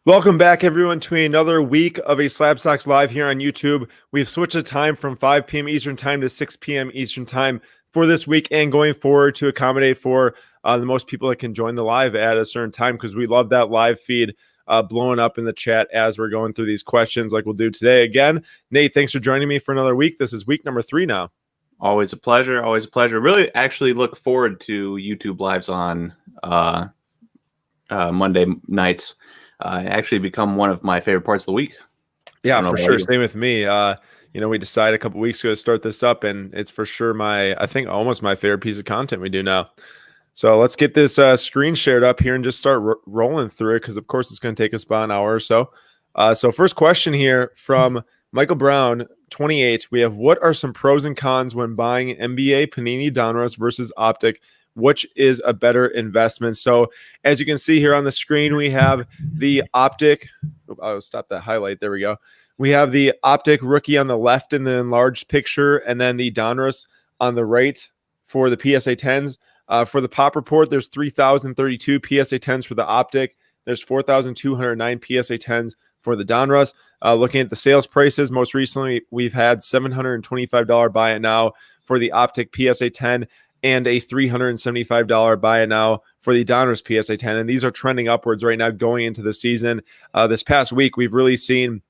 Welcome back, everyone, to another week of a SlabStox Live here on YouTube. We've switched the time from 5 p.m. Eastern Time to 6 p.m. Eastern Time for this week and going forward to accommodate for the most people that can join the live at a certain time, because we love that live feed blowing up in the chat as we're going through these questions like we'll do today. Again, Nate, thanks for joining me for another week. This is week number 3 now. Always a pleasure. Always a pleasure. Really actually look forward to YouTube Lives on Monday nights. Actually become one of my favorite parts of the week. Yeah, for sure. Same with me. We decided a couple weeks ago to start this up, and it's for sure I think almost my favorite piece of content we do now. So let's get this screen shared up here and just start rolling through it, because of course it's going to take us about an hour or so. So first question here from Michael Brown, 28. We have, what are some pros and cons when buying NBA Panini Donruss versus Optic? Which is a better investment? So as you can see here on the screen, we have the Optic. I'll stop that highlight. There we go. We have the Optic rookie on the left in the enlarged picture, and then the Donruss on the right for the PSA 10s. For the pop report, there's 3,032 PSA 10s for the Optic. There's 4,209 PSA 10s for the Donruss. Looking at the sales prices, most recently we've had $725 buy it now for the Optic PSA 10 and a $375 buy it now for the Donruss PSA 10. And these are trending upwards right now going into the season. This past week, we've really seen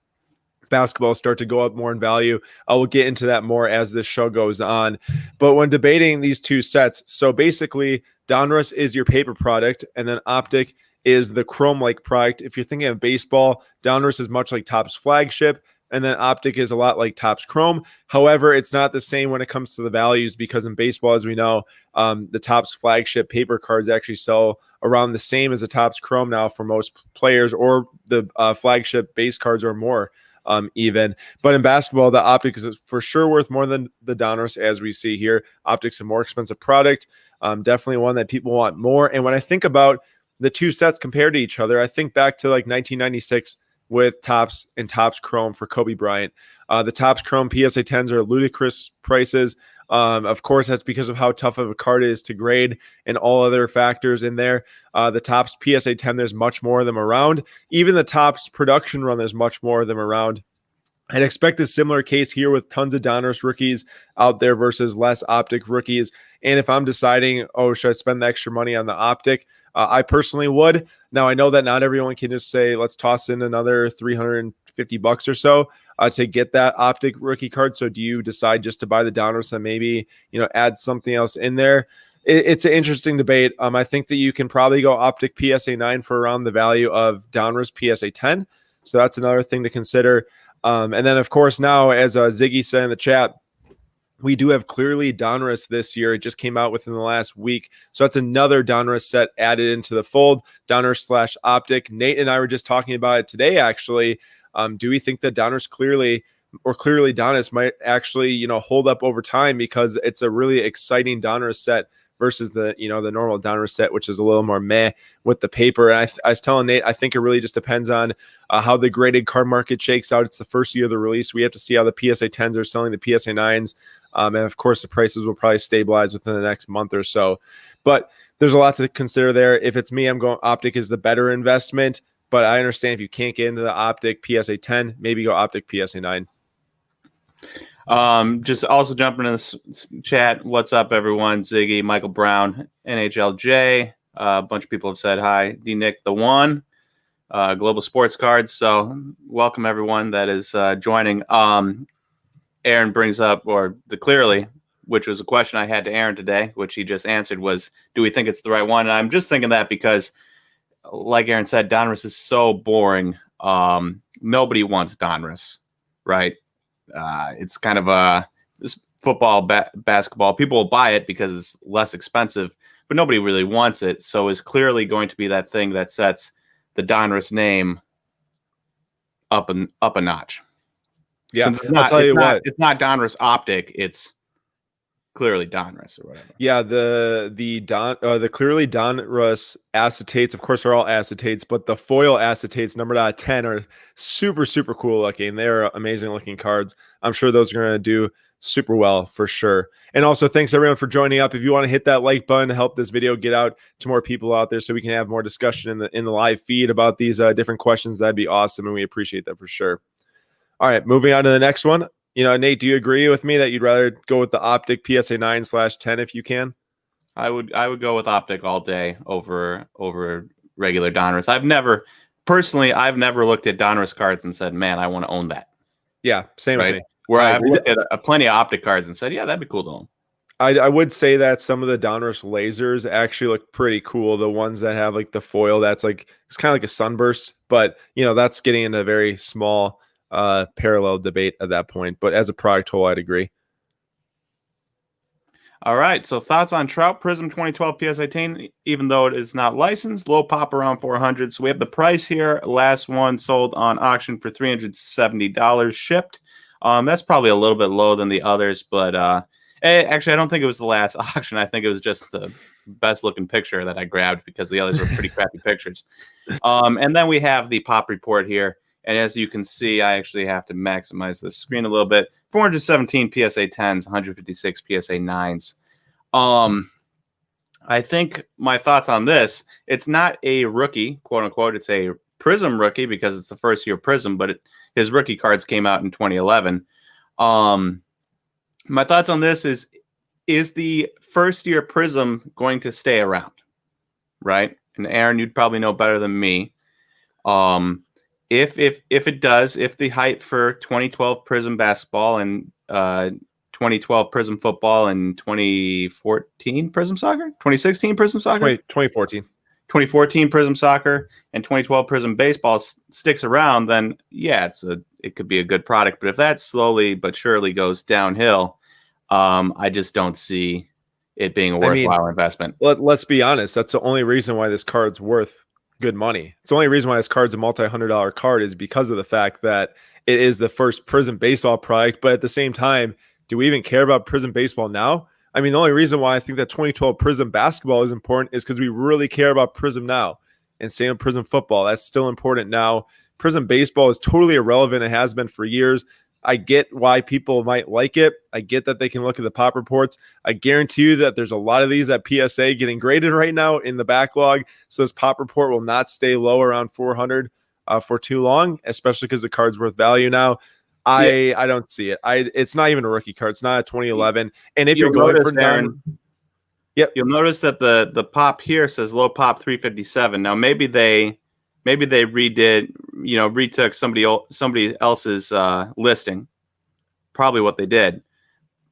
basketball start to go up more in value. I will get into that more as this show goes on. But when debating these two sets, so basically Donruss is your paper product, and then Optic is the chrome-like product. If you're thinking of baseball, Donruss is much like Topps flagship, and then Optic is a lot like Topps Chrome. However, it's not the same when it comes to the values, because in baseball, as we know, the Topps flagship paper cards actually sell around the same as the Topps Chrome now for most players, or the flagship base cards or more even. But in basketball, the Optic is for sure worth more than the Donruss, as we see here. Optic's a more expensive product, definitely one that people want more. And when I think about the two sets compared to each other, I think back to like 1996 with Topps and Topps Chrome for Kobe Bryant. The Topps Chrome PSA 10s are ludicrous prices. Of course, that's because of how tough of a card it is to grade and all other factors in there. The Topps PSA 10, there's much more of them around. Even the Topps production run, there's much more of them around. I'd expect a similar case here with tons of Donruss rookies out there versus less Optic rookies. And if I'm deciding, should I spend the extra money on the Optic? I personally would. Now, I know that not everyone can just say, let's toss in another $350 or so to get that Optic rookie card. So do you decide just to buy the Donruss and maybe, add something else in there? It's an interesting debate. I think that you can probably go Optic PSA 9 for around the value of Donruss PSA 10. So that's another thing to consider. And then, of course, now, as Ziggy said in the chat, we do have clearly Donruss this year. It just came out within the last week. So that's another Donruss set added into the fold, Donruss/Optic. Nate and I were just talking about it today, actually. Do we think that Donruss clearly Donruss might actually, hold up over time, because it's a really exciting Donruss set versus the normal Donruss set, which is a little more meh with the paper. And I was telling Nate, I think it really just depends on how the graded card market shakes out. It's the first year of the release. We have to see how the PSA 10s are selling, the PSA 9s. And of course, the prices will probably stabilize within the next month or so. But there's a lot to consider there. If it's me, I'm going Optic is the better investment. But I understand if you can't get into the Optic PSA 10, maybe go Optic PSA 9. Just also jumping in this chat. What's up, everyone? Ziggy, Michael Brown, NHLJ. A bunch of people have said hi. D Nick the One, Global Sports Cards. So welcome everyone that is joining. Aaron brings up, which was a question I had to Aaron today, which he just answered, was, do we think it's the right one? And I'm just thinking that because, like Aaron said, Donruss is so boring. Nobody wants Donruss, right? It's kind of this football, basketball. People will buy it because it's less expensive, but nobody really wants it. So it's clearly going to be that thing that sets the Donruss name up a notch. Yeah, I'll tell you what. It's not Donruss Optic. It's clearly Donruss or whatever. Yeah, the clearly Donruss acetates, of course, are all acetates, but the foil acetates numbered out of 10 are super, super cool looking. They're amazing looking cards. I'm sure those are going to do super well for sure. And also, thanks everyone for joining up. If you want to hit that like button to help this video get out to more people out there, so we can have more discussion in the live feed about these different questions, that'd be awesome, and we appreciate that for sure. All right, moving on to the next one. Nate, do you agree with me that you'd rather go with the Optic PSA 9/10 if you can? I would go with Optic all day over regular Donruss. I've never looked at Donruss cards and said, "Man, I want to own that." Yeah, same with me. Where I've looked at plenty of Optic cards and said, "Yeah, that'd be cool to own." I would say that some of the Donruss lasers actually look pretty cool. The ones that have like the foil, that's like it's kind of like a sunburst, but that's getting into a very small parallel debate at that point. But as a product whole, I'd agree. All right, so thoughts on Trout Prism 2012 PSA 10, even though it is not licensed, low pop around 400. So we have the price here. Last one sold on auction for $370 shipped. That's probably a little bit low than the others, but actually, I don't think it was the last auction. I think it was just the best looking picture that I grabbed because the others were pretty crappy pictures. And then we have the pop report here. And as you can see, I actually have to maximize the screen a little bit. 417 PSA 10s, 156 PSA 9s. I think my thoughts on this, it's not a rookie, quote unquote. It's a Prism rookie because it's the first year Prism, but his rookie cards came out in 2011. My thoughts on this is the first year Prism going to stay around, right? And Aaron, you'd probably know better than me. If it does, if the hype for 2012 Prism basketball and 2012 Prism football and 2014 Prism soccer, 2016 Prism soccer, Wait, 2014. 2014 Prism soccer and 2012 Prism baseball sticks around, then yeah, it could be a good product. But if that slowly but surely goes downhill, I just don't see it being a worthwhile investment. Let's be honest. That's the only reason why this card's worth good money. It's the only reason why this card's a multi-$100 card is because of the fact that it is the first Prism baseball product. But at the same time, do we even care about Prism baseball now? I mean, the only reason why I think that 2012 Prism basketball is important is because we really care about Prism now. And same with Prism football. That's still important now. Prism baseball is totally irrelevant. It has been for years. I get why people might like it. I get that they can look at the pop reports. I guarantee you that there's a lot of these at PSA getting graded right now in the backlog. So this pop report will not stay low around 400 for too long, especially because the card's worth value now. I don't see it. It's not even a rookie card. It's not a 2011. And if you're going for Aaron, you'll notice that the pop here says low pop 357. Now maybe they redid, retook somebody else's listing, probably what they did,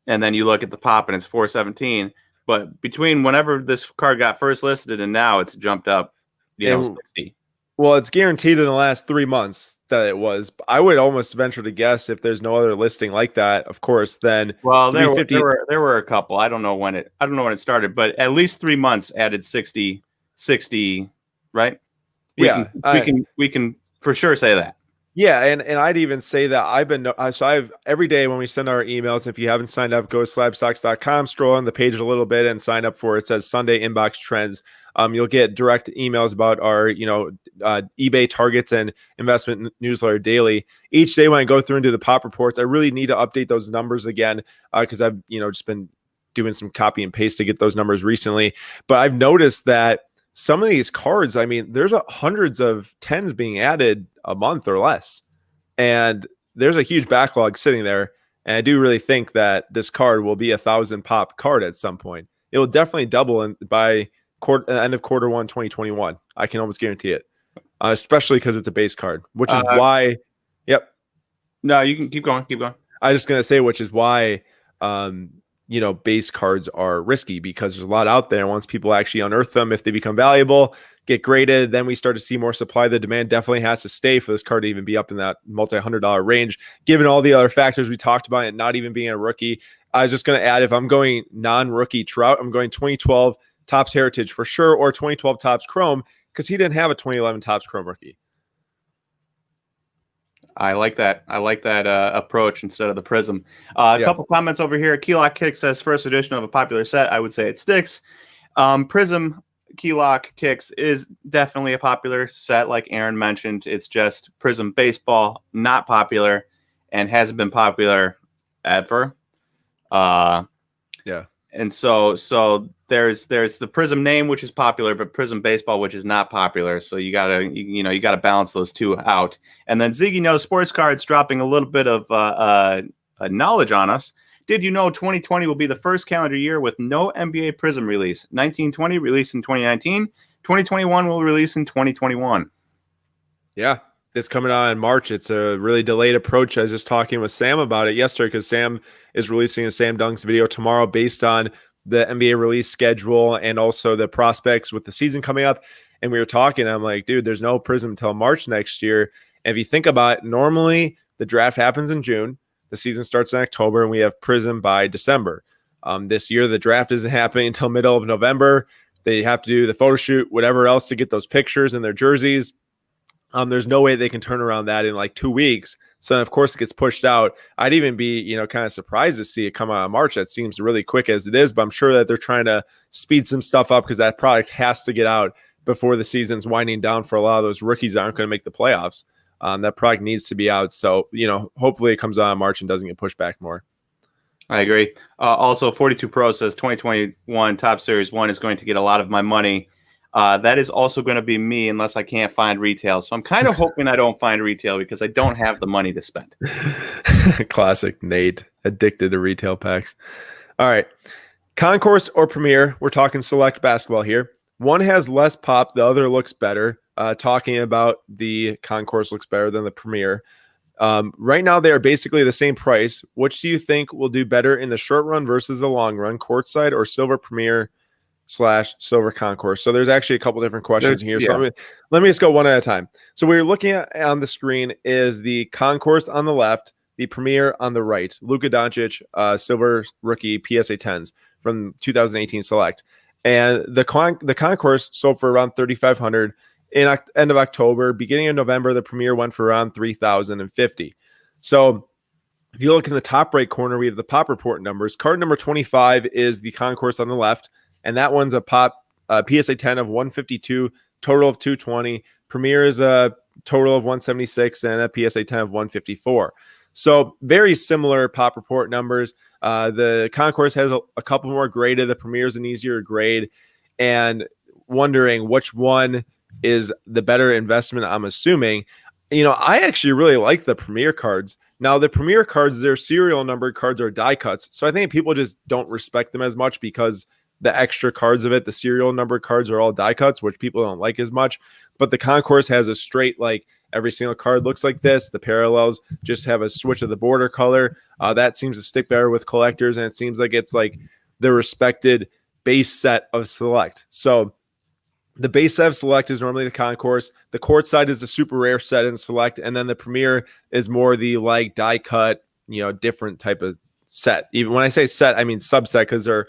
and then you look at the pop and it's 417. But between whenever this card got first listed and now, it's jumped up, 60. Well, it's guaranteed in the last 3 months that it was. I would almost venture to guess if there's no other listing like that, of course, then there were a couple. I don't know when it started, but at least 3 months added 60, right? We can for sure say that. Yeah, and I'd even say that I've every day when we send our emails, if you haven't signed up, go to SlabStox.com, scroll on the page a little bit and sign up for it. It says Sunday Inbox Trends. You'll get direct emails about our eBay targets and investment newsletter daily. Each day when I go through and do the pop reports, I really need to update those numbers again because I've just been doing some copy and paste to get those numbers recently. But I've noticed that some of these cards, I mean, there's hundreds of 10s being added a month or less. And there's a huge backlog sitting there. And I do really think that this card will be 1,000 pop card at some point. It will definitely double by end of quarter one, 2021. I can almost guarantee it, especially because it's a base card, which is why. Yep. No, you can keep going. I was just going to say, which is why, base cards are risky because there's a lot out there. Once people actually unearth them, if they become valuable, get graded, then we start to see more supply. The demand definitely has to stay for this card to even be up in that multi-$100 range, given all the other factors we talked about and not even being a rookie. I was just going to add, if I'm going non-rookie Trout, I'm going 2012 Topps Heritage for sure, or 2012 Topps Chrome, because he didn't have a 2011 Topps Chrome rookie. I like that. I like that approach instead of the prism. A couple comments over here. Keylock Kick says first edition of a popular set. I would say it sticks. Prism Keylock Kicks is definitely a popular set, like Aaron mentioned. It's just Prism Baseball, not popular, and hasn't been popular ever. And so there's the Prism name, which is popular, but Prism Baseball, which is not popular. So you gotta balance those two out. And then Ziggy knows sports cards dropping a little bit of knowledge on us. Did you know 2020 will be the first calendar year with no NBA Prism release? 1920 released in 2019. 2021 will release in 2021. Yeah, it's coming out in March. It's a really delayed approach. I was just talking with Sam about it yesterday because Sam is releasing a Sam Dunks video tomorrow based on the NBA release schedule and also the prospects with the season coming up. And we were talking, I'm like, dude, there's no Prism until March next year. And if you think about it, normally the draft happens in June. The season starts in October, and we have Prism by December. This year, the draft isn't happening until middle of November. They have to do the photo shoot, whatever else, to get those pictures and their jerseys. There's no way they can turn around that in like 2 weeks. So, of course, it gets pushed out. I'd even be, kind of surprised to see it come out in March. That seems really quick as it is, but I'm sure that they're trying to speed some stuff up because that product has to get out before the season's winding down for a lot of those rookies that aren't going to make the playoffs. That product needs to be out. So, hopefully it comes out in March and doesn't get pushed back more. I agree. Also, 42 Pro says 2021 Top Series 1 is going to get a lot of my money. That is also going to be me unless I can't find retail. So I'm kind of hoping I don't find retail because I don't have the money to spend. Classic Nate, addicted to retail packs. All right. Concourse or Premier? We're talking select basketball here. One has less pop. The other looks better. Talking about the Concourse looks better than the Premier. Right now, they are basically the same price. Which do you think will do better in the short run versus the long run? Courtside or Silver Premier / Silver Concourse? So there's actually a couple different questions here. Yeah. So let me just go one at a time. So we're looking at on the screen is the Concourse on the left, the Premier on the right. Luka Doncic, Silver Rookie PSA 10s from 2018 Select. And the Concourse sold for around $3,500 in end of October. Beginning of November, the Premier went for around $3,050. So if you look in the top right corner, we have the pop report numbers. Card number 25 is the Concourse on the left, and that one's a pop PSA 10 of 152, total of 220. Premier is a total of 176 and a PSA 10 of 154. So very similar pop report numbers. The Concourse has a couple more graded. The Premier is an easier grade, and wondering which one is the better investment. I'm assuming, I actually really like the Premier cards. Now the Premier cards, their serial numbered cards are die cuts. So I think people just don't respect them as much because the extra cards of it, the serial numbered cards are all die cuts, which people don't like as much. But the Concourse has a straight, like every single card looks like this. The parallels just have a switch of the border color. That seems to stick better with collectors. And it seems like it's like the respected base set of Select. So the base set of Select is normally the Concourse. The courtside is the super rare set in Select. And then the Premier is more the like die cut, different type of set. Even when I say set, I mean subset, because they're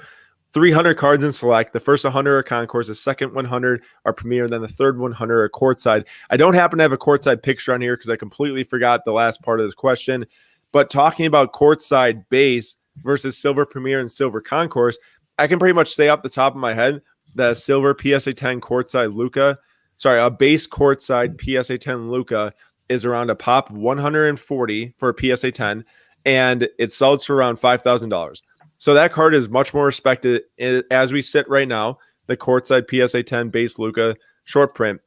300 cards in Select. The first 100 are Concourse, the second 100 are Premier, and then the third 100 are courtside. I don't happen to have a courtside picture on here because I completely forgot the last part of this question. But talking about courtside base versus Silver Premier and Silver Concourse, I can pretty much say off the top of my head the Silver PSA 10 courtside Luka, a base courtside PSA 10 Luka is around a pop 140 for a PSA 10, and it sells for around $5,000. So that card is much more respected as we sit right now. The courtside PSA 10 base Luka short print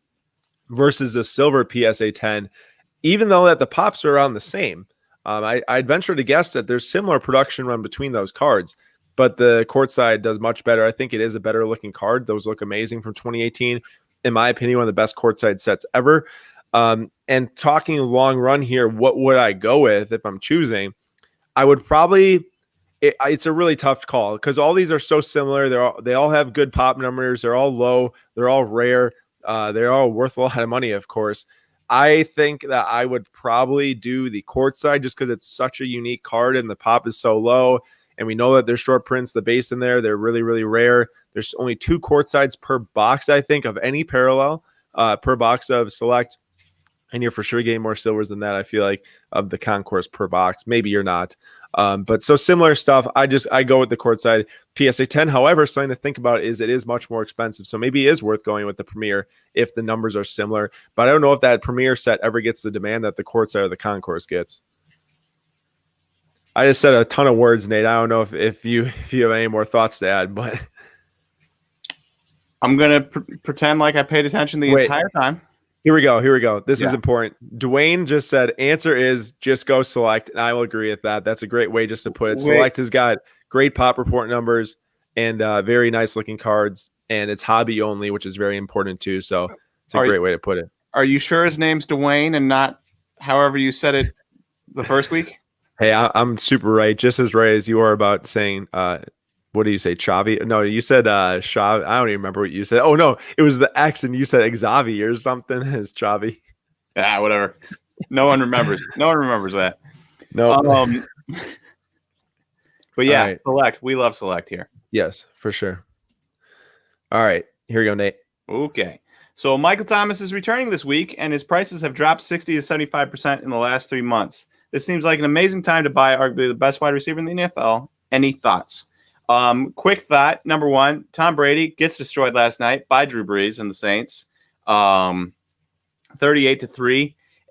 versus the Silver PSA 10, even though that the pops are around the same. I'd venture to guess that there's similar production run between those cards, but the courtside does much better. I think it is a better looking card. Those look amazing from 2018. In my opinion, one of the best courtside sets ever. And talking long run here, what would I go with if I'm choosing? I would probably... It's a really tough call because all these are so similar. They all have good pop numbers. They're all low. They're all rare. They're all worth a lot of money, of course. I think that I would probably do the courtside just because it's such a unique card and the pop is so low. And we know that there's short prints, the base in there. They're really, really rare. There's only 2 courtsides per box, I think, of any parallel per box of Select. and you're for sure getting more silvers than that. I feel like of the concourse per box. Maybe you're not. But so similar stuff. I go with the courtside PSA 10. However, something to think about is it is much more expensive. So maybe it is worth going with the Premier if the numbers are similar. But I don't know if that Premier set ever gets the demand that the courtside or the concourse gets. I just said a ton of words, Nate. I don't know if you have any more thoughts to add, but I'm gonna pretend like I paid attention the entire time. Here we go. This is important. Dwayne just said, answer is just go select. And I will agree with that. That's a great way just to put it. Select has got great pop report numbers and very nice looking cards. And it's hobby only, which is very important too. So it's a great way to put it. Are you sure his name's Dwayne and not however you said it the first week? Hey, I'm super right. Just as right as you are about saying, what do you say, Chavi? No, you said Chavi. I don't even remember what you said. Oh, no, it was the X and you said Xavi or something as Chavi. Whatever. No one remembers. No one remembers that. No. But yeah, right. Select. We love Select here. Yes, for sure. All right. Here we go, Nate. Okay. So Michael Thomas is returning this week, and his prices have dropped 60 to 75% in the last 3 months. This seems like an amazing time to buy arguably the best wide receiver in the NFL. Any thoughts? Quick thought. Number one, Tom Brady gets destroyed last night by Drew Brees and the Saints. 38-3.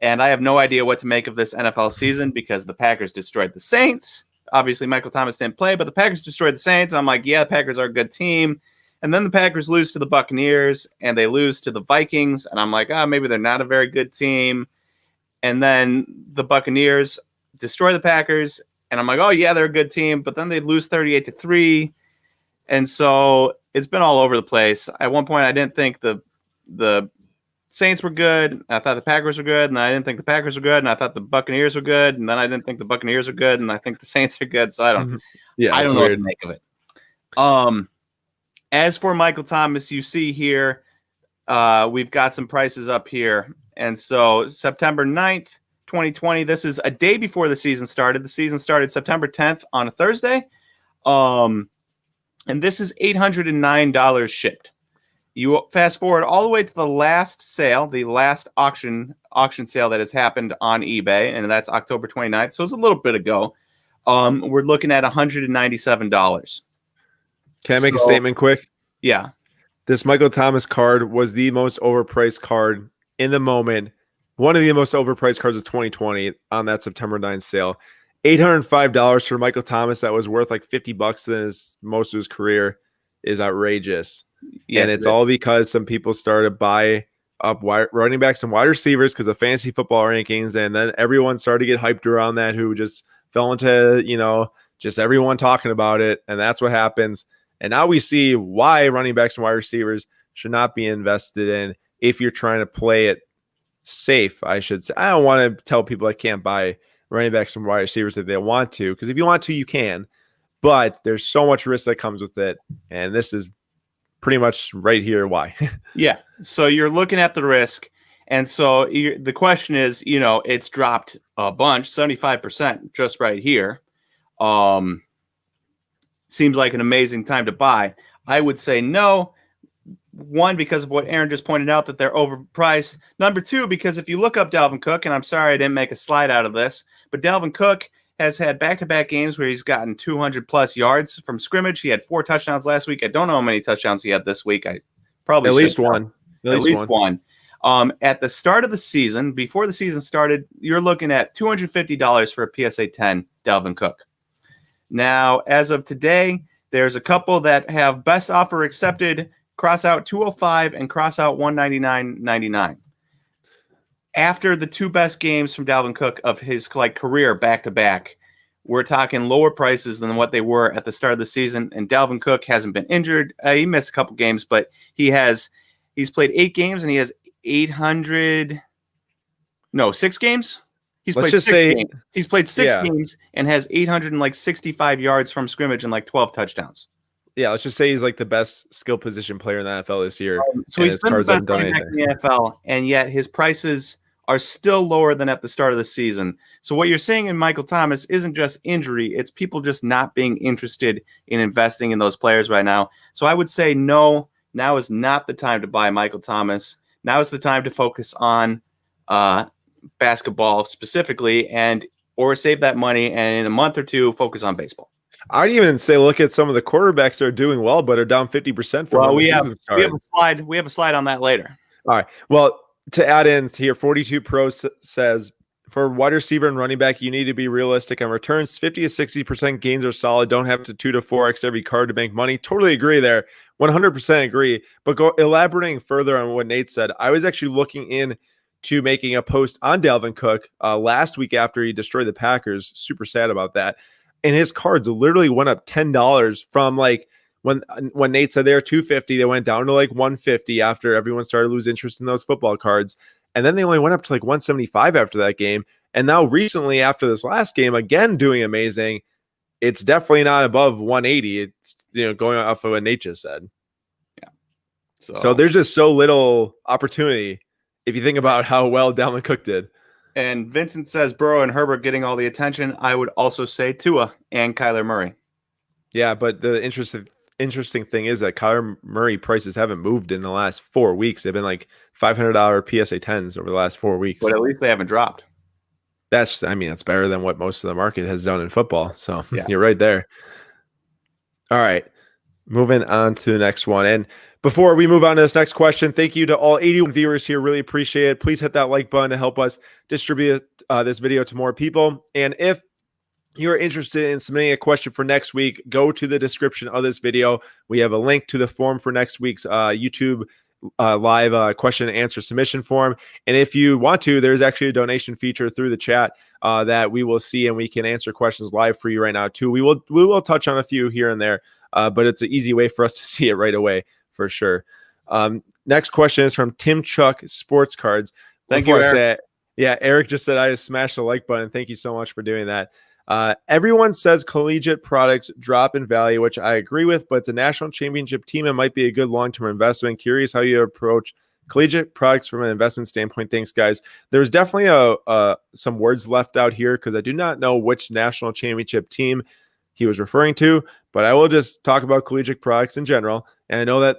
And I have no idea what to make of this NFL season because the Packers destroyed the Saints. Obviously, Michael Thomas didn't play, but the Packers destroyed the Saints. I'm like, yeah, the Packers are a good team. And then the Packers lose to the Buccaneers and they lose to the Vikings. And I'm like, maybe they're not a very good team. And then the Buccaneers destroy the Packers. And I'm like, oh, yeah, they're a good team. But then they lose 38-3. And so it's been all over the place. At one point, I didn't think the Saints were good. I thought the Packers were good. And I didn't think the Packers were good. And I thought the Buccaneers were good. And then I didn't think the Buccaneers were good. And I think the Saints are good. So I don't know what to make of it. As for Michael Thomas, you see here, we've got some prices up here. And so September 9th, 2020, this is a day before the season started. The season started September 10th on a Thursday. And this is $809 shipped. You fast forward all the way to the last sale, the last auction sale that has happened on eBay, and that's October 29th. So it's a little bit ago. We're looking at $197. Can I make a statement quick? Yeah. This Michael Thomas card was the most overpriced card in the moment. One of the most overpriced cards of 2020 on that September 9th sale. $805 for Michael Thomas that was worth like $50 in most of his career is outrageous. Yes, and it's all because some people started to buy up running backs and wide receivers because of fantasy football rankings. And then everyone started to get hyped around that who just fell into, just everyone talking about it. And that's what happens. And now we see why running backs and wide receivers should not be invested in if you're trying to play it safe, I should say. I don't want to tell people I can't buy running backs and wide receivers if they want to, because if you want to, you can. But there's so much risk that comes with it. And this is pretty much right here why. Yeah. So you're looking at the risk. And so the question is, it's dropped a bunch, 75% just right here. Seems like an amazing time to buy. I would say no. One, because of what Aaron just pointed out, that they're overpriced. Number two, because if you look up Dalvin Cook, and I'm sorry I didn't make a slide out of this, but Dalvin Cook has had back-to-back games where he's gotten 200-plus yards from scrimmage. He had 4 touchdowns last week. I don't know how many touchdowns he had this week. I probably At least one. At least one. At the start of the season, before the season started, you're looking at $250 for a PSA 10 Dalvin Cook. Now, as of today, there's a couple that have best offer accepted, cross out 205 and cross out 199.99. After the 2 best games from Dalvin Cook of his career back-to-back, we're talking lower prices than what they were at the start of the season. And Dalvin Cook hasn't been injured. He missed a couple games, but he's played 8 games and he has 6 games. He's played 6 games. He's played 6 games and has 865 yards from scrimmage and 12 touchdowns. Yeah, let's just say he's the best skill position player in the NFL this year. So he's been the best running back in the NFL, and yet his prices are still lower than at the start of the season. So what you're seeing in Michael Thomas isn't just injury, it's people just not being interested in investing in those players right now. So I would say no, now is not the time to buy Michael Thomas. Now is the time to focus on basketball specifically, or save that money and in a month or two focus on baseball. I'd even say look at some of the quarterbacks that are doing well, but are down 50% from when the season started. We have a slide on that later. All right. Well, to add in here, 42 Pro says for wide receiver and running back, you need to be realistic on returns. 50 to 60% gains are solid. Don't have to 2 to 4x every card to make money. Totally agree there. 100% agree. But elaborating further on what Nate said, I was actually looking into making a post on Dalvin Cook last week after he destroyed the Packers. Super sad about that. And his cards literally went up $10 from like when Nate said they were $250, they went down to like $150 after everyone started to lose interest in those football cards. And then they only went up to like $175 after that game. And now recently after this last game, again, doing amazing. It's definitely not above $180. It's, going off of what Nate just said. Yeah. So there's just so little opportunity if you think about how well Dalvin Cook did. And Vincent says Burrow and Herbert getting all the attention. I would also say Tua and Kyler Murray. Yeah, but the interesting thing is that Kyler Murray prices haven't moved in the last 4 weeks. They've been like $500 PSA 10s over the last 4 weeks. But at least they haven't dropped. That's better than what most of the market has done in football. So yeah. You're right there. All right, moving on to the next one. And before we move on to this next question, thank you to all 81 viewers here. Really appreciate it. Please hit that like button to help us distribute this video to more people. And if you're interested in submitting a question for next week, go to the description of this video. We have a link to the form for next week's YouTube live question and answer submission form. And if you want to, there's actually a donation feature through the chat that we will see, and we can answer questions live for you right now too. We will touch on a few here and there, but it's an easy way for us to see it right away for sure. Next question is from Tim Chuck Sports Cards. Thank you, Eric. Eric just said I just smashed the like button. Thank you so much for doing that. Everyone says collegiate products drop in value, which I agree with, but it's a national championship team. It might be a good long-term investment. Curious how you approach collegiate products from an investment standpoint. Thanks, guys. There's definitely some words left out here because I do not know which national championship team he was referring to, but I will just talk about collegiate products in general. And I know that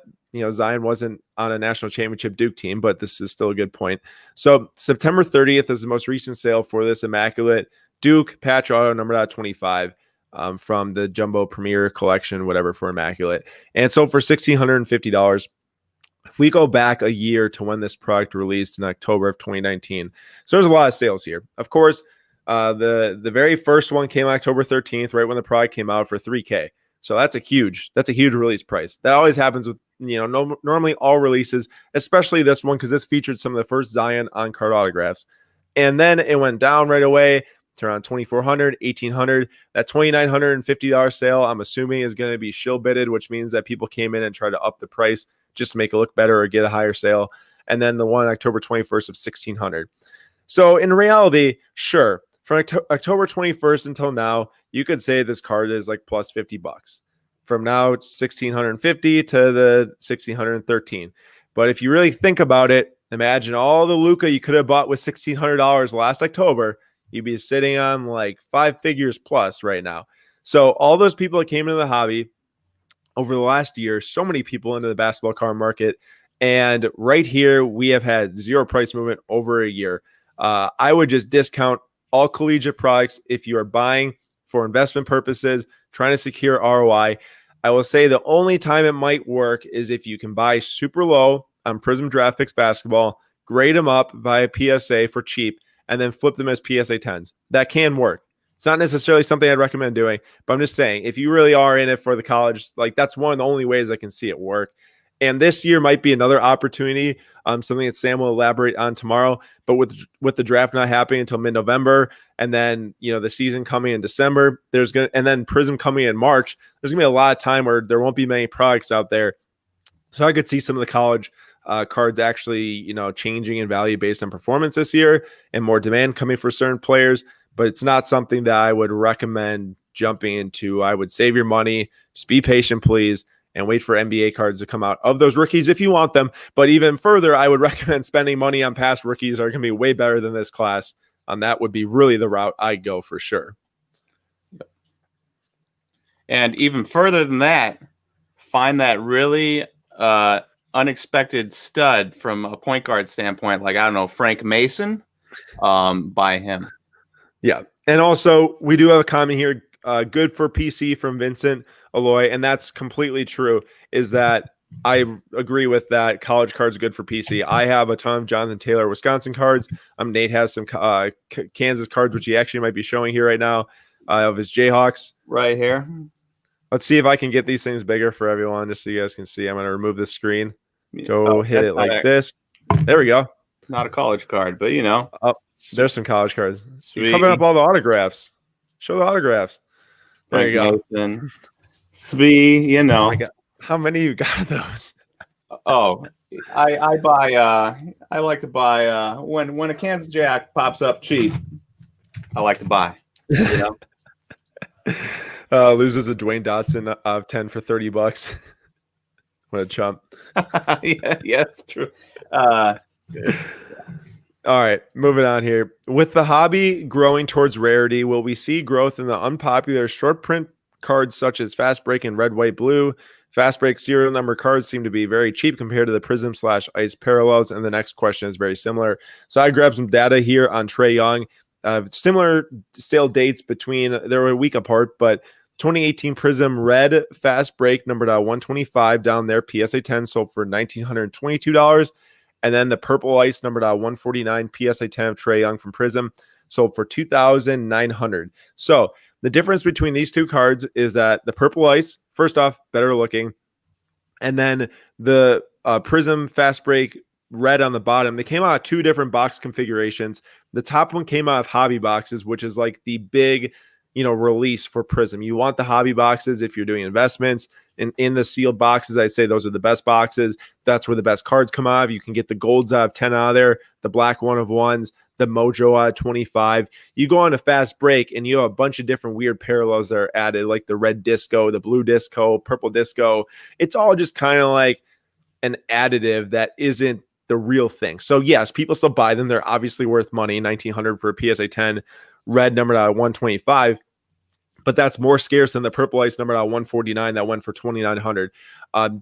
Zion wasn't on a national championship Duke team, but this is still a good point. So September 30th is the most recent sale for this immaculate Duke patch auto numbered out 25 from the Jumbo Premier Collection, whatever, for immaculate. And so for $1,650, if we go back a year to when this product released in October of 2019, so there's a lot of sales here. Of course, the very first one came October 13th, right when the product came out, for $3K. So that's a huge release price. That always happens with normally all releases, especially this one because this featured some of the first Zion on card autographs. And then it went down right away to around $2,400, $1,800. That $2,950 sale, I'm assuming, is going to be shill bidded, which means that people came in and tried to up the price just to make it look better or get a higher sale. And then the one October 21st of $1,600. So in reality, sure, from October 21st until now, you could say this card is like plus $50. From now, $1,650 to the $1,613. But if you really think about it, imagine all the Luka you could have bought with $1,600 last October. You'd be sitting on like 5 figures plus right now. So all those people that came into the hobby over the last year, so many people into the basketball card market. And right here, we have had zero price movement over a year. I would just discount all collegiate products if you are buying for investment purposes, trying to secure ROI. I will say the only time it might work is if you can buy super low on Prism Draft Picks basketball, grade them up via PSA for cheap, and then flip them as PSA 10s. That can work. It's not necessarily something I'd recommend doing, but I'm just saying, if you really are in it for the college, like that's one of the only ways I can see it work. And this year might be another opportunity, something that Sam will elaborate on tomorrow. But with the draft not happening until mid-November, and then the season coming in December, and then Prism coming in March, there's gonna be a lot of time where there won't be many products out there. So I could see some of the college cards actually, changing in value based on performance this year, and more demand coming for certain players. But it's not something that I would recommend jumping into. I would save your money, just be patient, please, and wait for NBA cards to come out of those rookies if you want them. But even further, I would recommend spending money on past rookies that are going to be way better than this class. That would be really the route I'd go for sure. And even further than that, find that really unexpected stud from a point guard standpoint, like I don't know, Frank Mason, buy him. Yeah. And also, we do have a comment here, good for PC from Vincent Aloy, and that's completely true, is that I agree with that. College cards are good for PC. I have a ton of Jonathan Taylor Wisconsin cards. Nate has some Kansas cards, which he actually might be showing here right now, of his Jayhawks. Right here. Let's see if I can get these things bigger for everyone, just so you guys can see. I'm going to remove the screen. Go hit it like this. There we go. Not a college card, but you know. Oh, there's some college cards. Sweet. You're covering up all the autographs. Show the autographs. There you go. Mason. Sweet, you know. Oh, how many you got of those? Oh, I buy. I like to buy when a Kansas Jack pops up cheap. I like to buy. You know, loses a Dwayne Dotson of 10 for $30. What a chump! yeah, it's true. All right, moving on here. With the hobby growing towards rarity, will we see growth in the unpopular short print cards such as Fast Break and Red, White, Blue? Fast Break serial number cards seem to be very cheap compared to the Prism / Ice parallels. And the next question is very similar. So I grabbed some data here on Trae Young. Similar sale dates between, they were a week apart, but 2018 Prism Red Fast Break numbered 125 down there. PSA 10 sold for $1,922. And then the Purple Ice numbered 149 PSA 10 of Trae Young from Prism sold for $2,900. So the difference between these two cards is that the Purple Ice, first off, better looking. And then the Prism Fast Break Red on the bottom, they came out of two different box configurations. The top one came out of hobby boxes, which is like the big, release for Prism. You want the hobby boxes if you're doing investments. In the sealed boxes, I'd say those are the best boxes. That's where the best cards come out of. You can get the golds out of 10 out of there, the black 1 of 1s, the Mojo out of 25. You go on a Fast Break and you have a bunch of different weird parallels that are added, like the red disco, the blue disco, purple disco. It's all just kind of like an additive that isn't the real thing. So yes, people still buy them. They're obviously worth money. $1,900 for a PSA 10 red numbered out 125. But that's more scarce than the Purple Ice numbered out 149 that went for $2,900.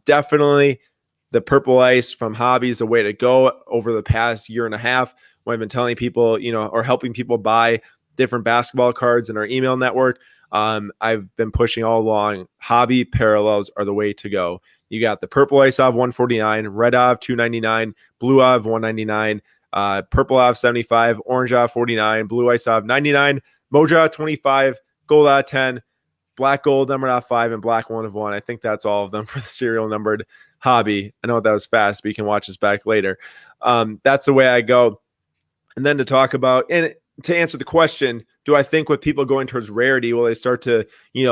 Definitely the Purple Ice from hobby is a way to go. Over the past year and a half, when I've been telling people, or helping people buy different basketball cards in our email network, I've been pushing all along. Hobby parallels are the way to go. You got the Purple Ice of 149, Red of 299, Blue of 199, Purple of 75, Orange of 49, Blue Ice of 99, Mojo 25, Gold out of 10, black gold numbered out 5, and black 1 of 1. I think that's all of them for the serial numbered hobby. I know that was fast, but you can watch this back later. That's the way I go. And then to talk about, and to answer the question, do I think with people going towards rarity, will they start to,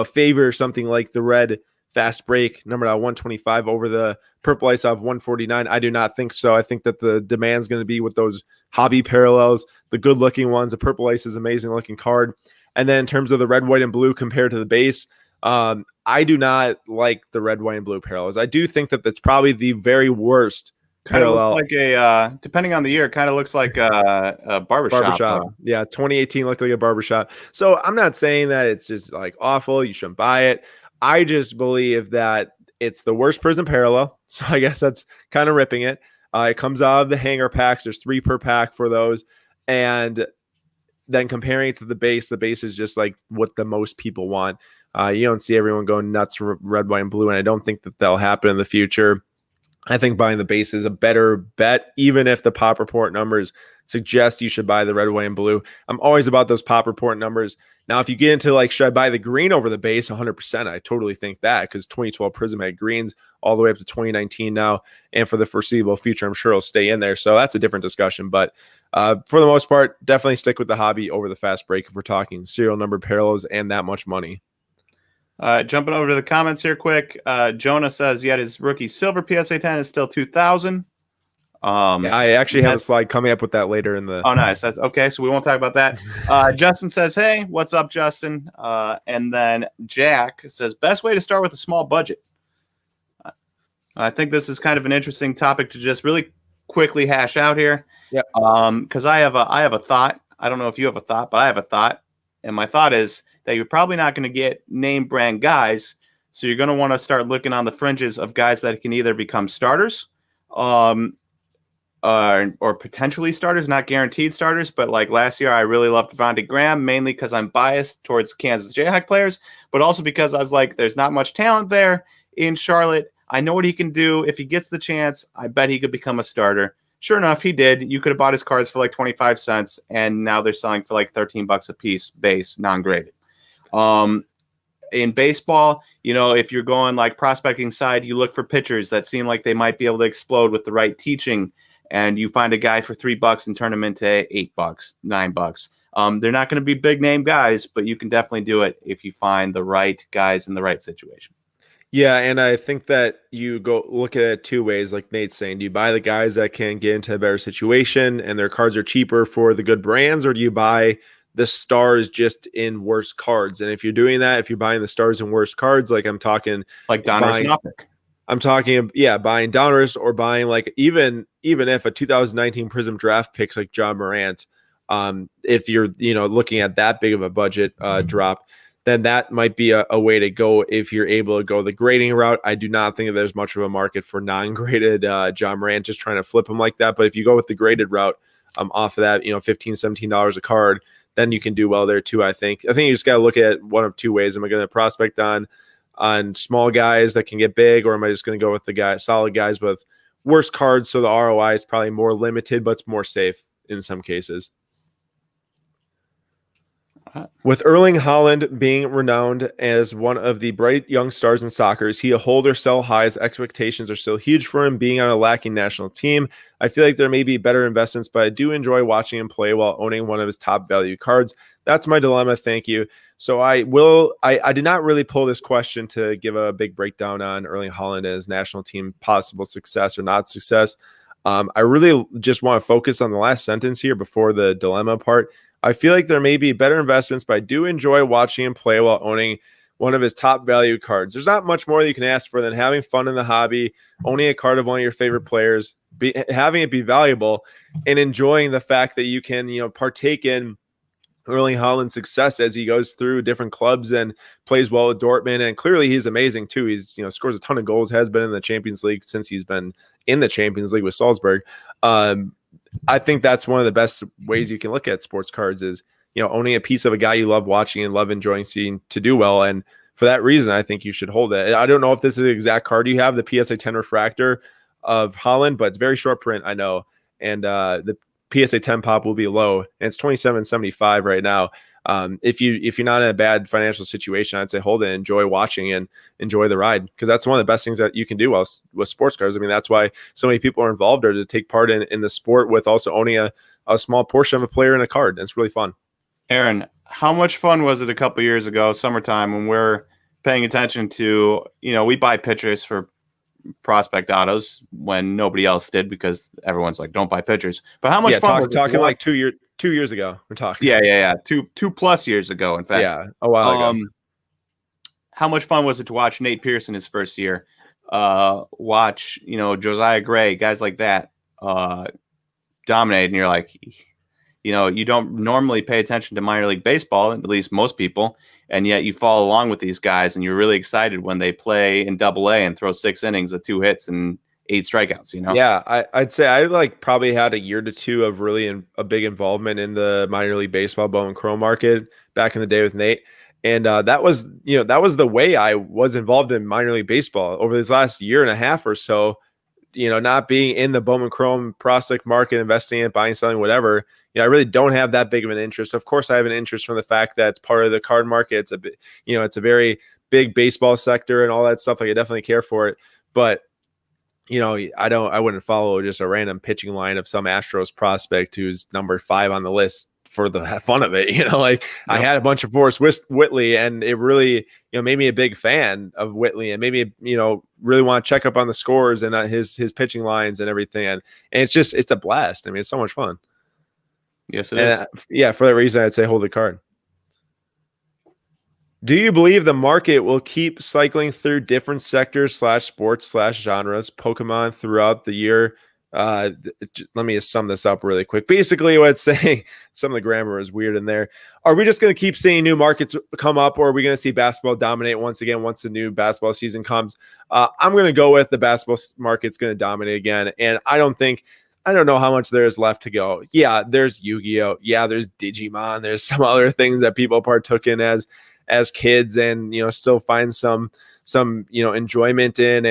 favor something like the red Fast Break numbered out 125 over the Purple Ice of 149? I do not think so. I think that the demand is going to be with those hobby parallels, the good looking ones. The Purple Ice is an amazing looking card. And then in terms of the red, white, and blue compared to the base, I do not like the red, white, and blue parallels. I do think that that's probably the very worst parallel. Like a, depending on the year, it kind of looks like a barbershop. Yeah, 2018 looked like a barbershop. So I'm not saying that it's just like awful. You shouldn't buy it. I just believe that it's the worst Prism parallel. So I guess that's kind of ripping it. It comes out of the hanger packs. There's 3 per pack for those. And then comparing it to the base is just like what the most people want. You don't see everyone going nuts for red, white, and blue, and I don't think that that'll happen in the future. I think buying the base is a better bet, even if the pop report numbers suggest you should buy the red, white, and blue. I'm always about those pop report numbers. Now, if you get into like, should I buy the green over the base? 100%. I totally think that, because 2012 Prism had greens all the way up to 2019 now. And for the foreseeable future, I'm sure it'll stay in there. So that's a different discussion. But for the most part, definitely stick with the hobby over the Fast Break if we're talking serial number parallels and that much money. Jumping over to the comments here quick. Jonah says, yet his rookie silver PSA 10 is still 2,000. I actually have a slide coming up with that later in the. Oh, nice. That's okay. So we won't talk about that. Justin says, hey, what's up, Justin? And then Jack says, best way to start with a small budget. I think this is kind of an interesting topic to just really quickly hash out here. Yeah. Because I have a thought. I don't know if you have a thought, but I have a thought. And my thought is that you're probably not going to get name brand guys. So you're going to want to start looking on the fringes of guys that can either become starters Or potentially starters, not guaranteed starters. But like last year, I really loved Devontae Graham, mainly because I'm biased towards Kansas Jayhawk players, but also because I was like, there's not much talent there in Charlotte. I know what he can do. If he gets the chance, I bet he could become a starter. Sure enough, he did. You could have bought his cards for like 25 cents, and now they're selling for like $13 a piece, base, non-graded. In baseball, if you're going like prospecting side, you look for pitchers that seem like they might be able to explode with the right teaching, and you find a guy for $3 and turn him into $8, $9. They're not going to be big name guys, but you can definitely do it if you find the right guys in the right situation. Yeah, and I think that you go look at it two ways, like Nate's saying. Do you buy the guys that can get into a better situation and their cards are cheaper for the good brands, or do you buy the stars just in worse cards? And if you're doing that, if you're buying the stars in worse cards, like I'm talking like Donruss and Optic. I'm talking, yeah, buying Donruss or buying like even if a 2019 Prism draft picks like John Morant, if you're looking at that big of a budget drop, then that might be a way to go if you're able to go the grading route. I do not think that there's much of a market for non-graded John Morant, just trying to flip him like that. But if you go with the graded route, off of that, $15, $17 a card, then you can do well there too. I think you just got to look at one of two ways. Am I going to prospect on small guys that can get big, or am I just going to go with the solid guys with worse cards? So the ROI is probably more limited, but it's more safe in some cases. With Erling Haaland being renowned as one of the bright young stars in soccer, is he a hold or sell high as expectations are still huge for him being on a lacking national team? I feel like there may be better investments, but I do enjoy watching him play while owning one of his top value cards. That's my dilemma. Thank you. So I did not really pull this question to give a big breakdown on Erling Haaland and his national team possible success or not success. I really just want to focus on the last sentence here before the dilemma part. I feel like there may be better investments, but I do enjoy watching him play while owning one of his top value cards. There's not much more that you can ask for than having fun in the hobby, owning a card of one of your favorite players, having it be valuable, and enjoying the fact that you can, partake in Erling Haaland's success as he goes through different clubs and plays well with Dortmund. And clearly he's amazing too. He's, scores a ton of goals, has been in the Champions League since he's been in the Champions League with Salzburg. I think that's one of the best ways you can look at sports cards is, owning a piece of a guy you love watching and love enjoying seeing to do well. And for that reason, I think you should hold it. I don't know if this is the exact card you have, the PSA 10 refractor of Haaland, but it's very short print, I know. And the PSA 10 pop will be low, and it's $27.75 right now. If you're not in a bad financial situation, I'd say hold it, enjoy watching and enjoy the ride, because that's one of the best things that you can do with sports cards. I mean, that's why so many people are involved, or to take part in the sport with also owning a small portion of a player in a card. And it's really fun. Aaron, how much fun was it a couple years ago, summertime, when we're paying attention to, we buy pitchers for prospect autos when nobody else did, because everyone's like, don't buy pitchers. But how much fun was talking like 2 years ago we're talking. Yeah. Two plus years ago, in fact. Yeah, a while ago. How much fun was it to watch Nate Pearson his first year? Watch, Josiah Gray, guys like that dominate, and you're like, you don't normally pay attention to minor league baseball, at least most people, and yet you follow along with these guys, and you're really excited when they play in Double-A and throw 6 innings of 2 hits and 8 strikeouts. Yeah, I'd say I probably had a year to two of really a big involvement in the minor league baseball Bowman Chrome market back in the day with Nate, and that was the way I was involved in minor league baseball over this last year and a half or so. Not being in the Bowman Chrome prospect market, investing in it, buying, selling, whatever. I really don't have that big of an interest. Of course, I have an interest from the fact that it's part of the card market. It's it's a very big baseball sector and all that stuff. Like, I definitely care for it, but I wouldn't follow just a random pitching line of some Astros prospect who's number 5 on the list for the fun of it. Yep. I had a bunch of Forrest Whitley, and it really, made me a big fan of Whitley, and made me, really want to check up on the scores and his pitching lines and everything. And it's a blast. I mean, it's so much fun. Yes, it is. Yeah, for that reason, I'd say hold the card. Do you believe the market will keep cycling through different sectors /sports/genres Pokemon throughout the year Let me just sum this up really quick. Basically, what it's saying, some of the grammar is weird in there. Are we just going to keep seeing new markets come up, or are we going to see basketball dominate once again once the new basketball season comes? I'm going to go with the basketball market's going to dominate again, and I don't know how much there is left to go. Yeah, there's Yu-Gi-Oh. Yeah, there's Digimon. There's some other things that people partook in as kids, and still find some enjoyment in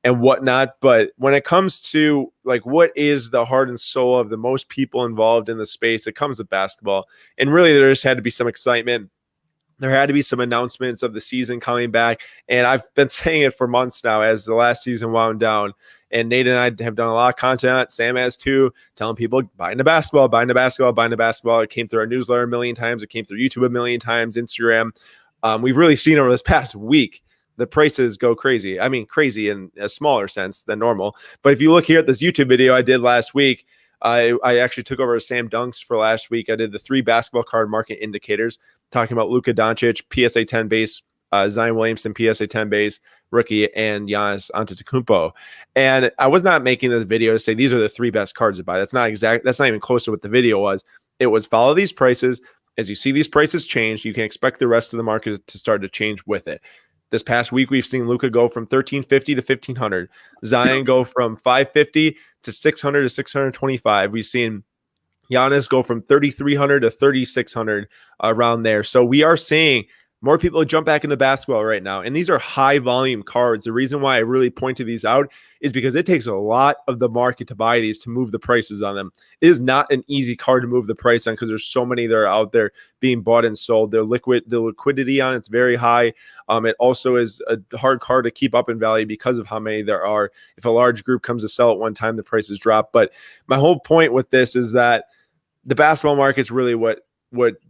and whatnot. But when it comes to like what is the heart and soul of the most people involved in the space, it comes with basketball. And really, there just had to be some excitement. There had to be some announcements of the season coming back. And I've been saying it for months now as the last season wound down. And Nate and I have done a lot of content. Sam has too, telling people buy into basketball, buy into basketball, buy into basketball. It came through our newsletter a million times. It came through YouTube a million times, Instagram. We've really seen over this past week the prices go crazy. I mean, crazy in a smaller sense than normal. But if you look here at this YouTube video I did last week, I actually took over Sam Dunks for last week. I did the 3 basketball card market indicators, talking about Luka Doncic, PSA 10 base, Zion Williamson, PSA 10 base, rookie, and Giannis Antetokounmpo. And I was not making this video to say these are the 3 best cards to buy. That's not even close to what the video was. It was follow these prices. As you see these prices change, you can expect the rest of the market to start to change with it. This past week, we've seen Luka go from $1,350 to $1,500. Zion go from $550 to $600 to $625. We've seen Giannis go from $3,300 to $3,600 around there. So we are seeing more people jump back into basketball right now. And these are high volume cards. The reason why I really pointed these out is because it takes a lot of the market to buy these, to move the prices on them. It is not an easy card to move the price on because there's so many that are out there being bought and sold. The liquidity on it's very high. It also is a hard card to keep up in value because of how many there are. If a large group comes to sell at one time, the prices drop. But my whole point with this is that the basketball market is really what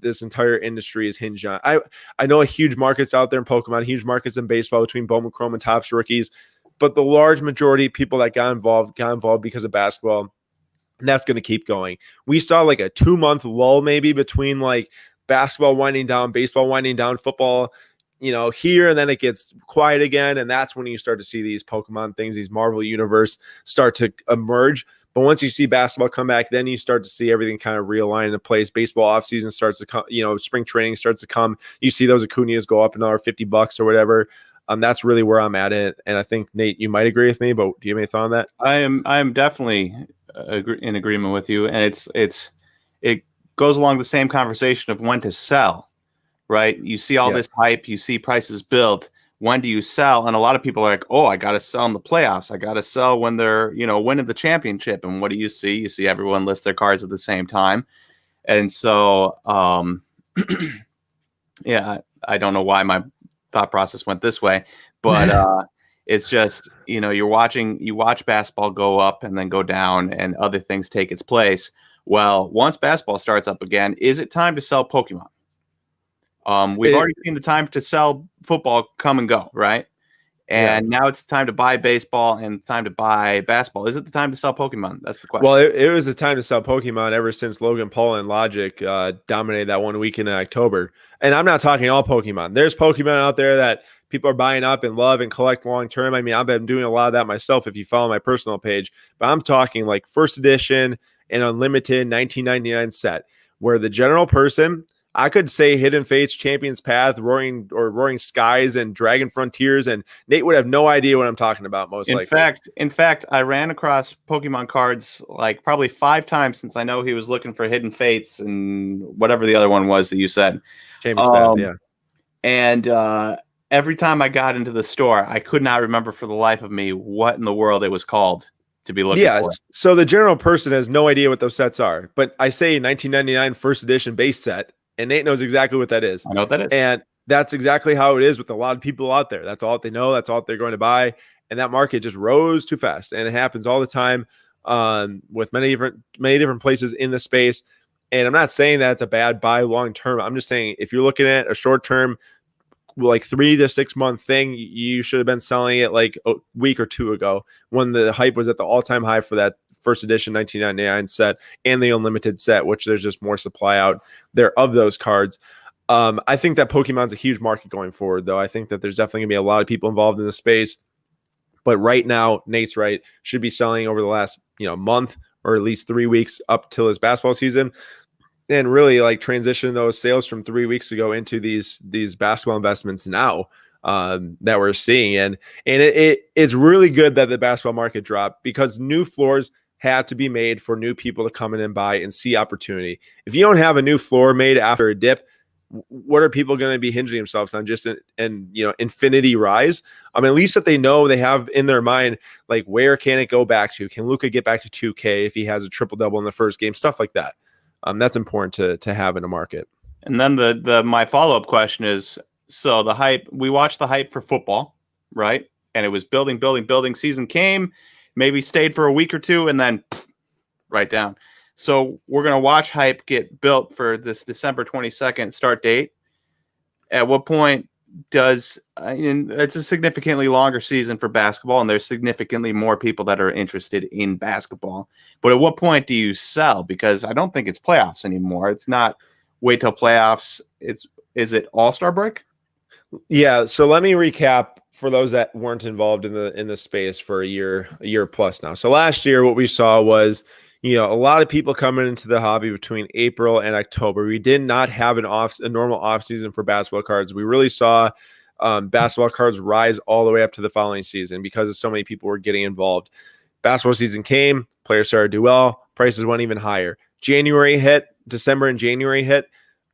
this entire industry is hinged on. I know a huge markets out there in Pokemon, huge markets in baseball between Bowman Chrome and Topps rookies, but the large majority of people that got involved because of basketball, and that's going to keep going. We saw like a 2-month lull maybe between like basketball winding down, baseball winding down, football, here, and then it gets quiet again, and that's when you start to see these Pokemon things, these Marvel Universe start to emerge. But once you see basketball come back, then you start to see everything kind of realign into place. Baseball offseason starts to come, spring training starts to come. You see those Acuñas go up another $50 or whatever. That's really where I'm at it. And I think, Nate, you might agree with me, but do you have any thought on that? I am definitely in agreement with you. And it goes along the same conversation of when to sell, right? You see all this hype, you see prices build. When do you sell? And a lot of people are like, oh, I got to sell in the playoffs. I got to sell when they're, winning the championship. And what do you see? You see everyone list their cards at the same time. And so, yeah, I don't know why my thought process went this way, but it's just, you watch basketball go up and then go down and other things take its place. Well, once basketball starts up again, is it time to sell Pokemon? We've already seen the time to sell football come and go, right? And now it's the time to buy baseball and time to buy basketball. Is it the time to sell Pokemon? That's the question. Well, it was the time to sell Pokemon ever since Logan Paul and Logic dominated that one weekend in October. And I'm not talking all Pokemon. There's Pokemon out there that people are buying up and love and collect long term. I mean, I've been doing a lot of that myself if you follow my personal page. But I'm talking like first edition and unlimited 1999 set, where the general person, I could say Hidden Fates, Champions Path, Roaring Skies, and Dragon Frontiers, and Nate would have no idea what I'm talking about. In fact, I ran across Pokemon cards like probably 5 times since I know he was looking for Hidden Fates and whatever the other one was that you said. Champions Path, yeah. And every time I got into the store, I could not remember for the life of me what in the world it was called to be looking for. So the general person has no idea what those sets are. But I say 1999 first edition base set. And Nate knows exactly what that is. I know what that is. And that's exactly how it is with a lot of people out there. That's all they know. That's all they're going to buy. And that market just rose too fast. And it happens all the time with many different places in the space. And I'm not saying that it's a bad buy long term. I'm just saying if you're looking at a short term, like 3 to 6 month thing, you should have been selling it like a week or 2 ago when the hype was at the all-time high for that first edition 1999 set and the unlimited set, which there's just more supply out there of those cards. I think that Pokemon's a huge market going forward, though. I think that there's definitely gonna be a lot of people involved in the space. But right now, Nate's right, should be selling over the last month or at least 3 weeks up till his basketball season, and really like transition those sales from 3 weeks ago into these basketball investments now that we're seeing. And it's really good that the basketball market dropped, because new floors had to be made for new people to come in and buy and see opportunity. If you don't have a new floor made after a dip, what are people going to be hinging themselves on? Just an infinity rise? At least that they know, they have in their mind, like, where can it go back to? Can Luka get back to 2K if he has a triple double in the first game? Stuff like that. That's important to have in a market. And then my follow-up question is, so the hype, we watched the hype for football, right? And it was building. Season came, maybe stayed for a week or two, and then right down. So we're going to watch hype get built for this December 22nd start date. At what point does it's a significantly longer season for basketball, and there's significantly more people that are interested in basketball. But at what point do you sell? Because I don't think it's playoffs anymore. It's not wait till playoffs. Is it All-Star break? Yeah. So let me recap for those that weren't involved in the space for a year plus now. So last year, what we saw was, a lot of people coming into the hobby between April and October. We did not have a normal off season for basketball cards. We really saw basketball cards rise all the way up to the following season because so many people were getting involved. Basketball season came, players started to do well, prices went even higher. January hit, December and January hit,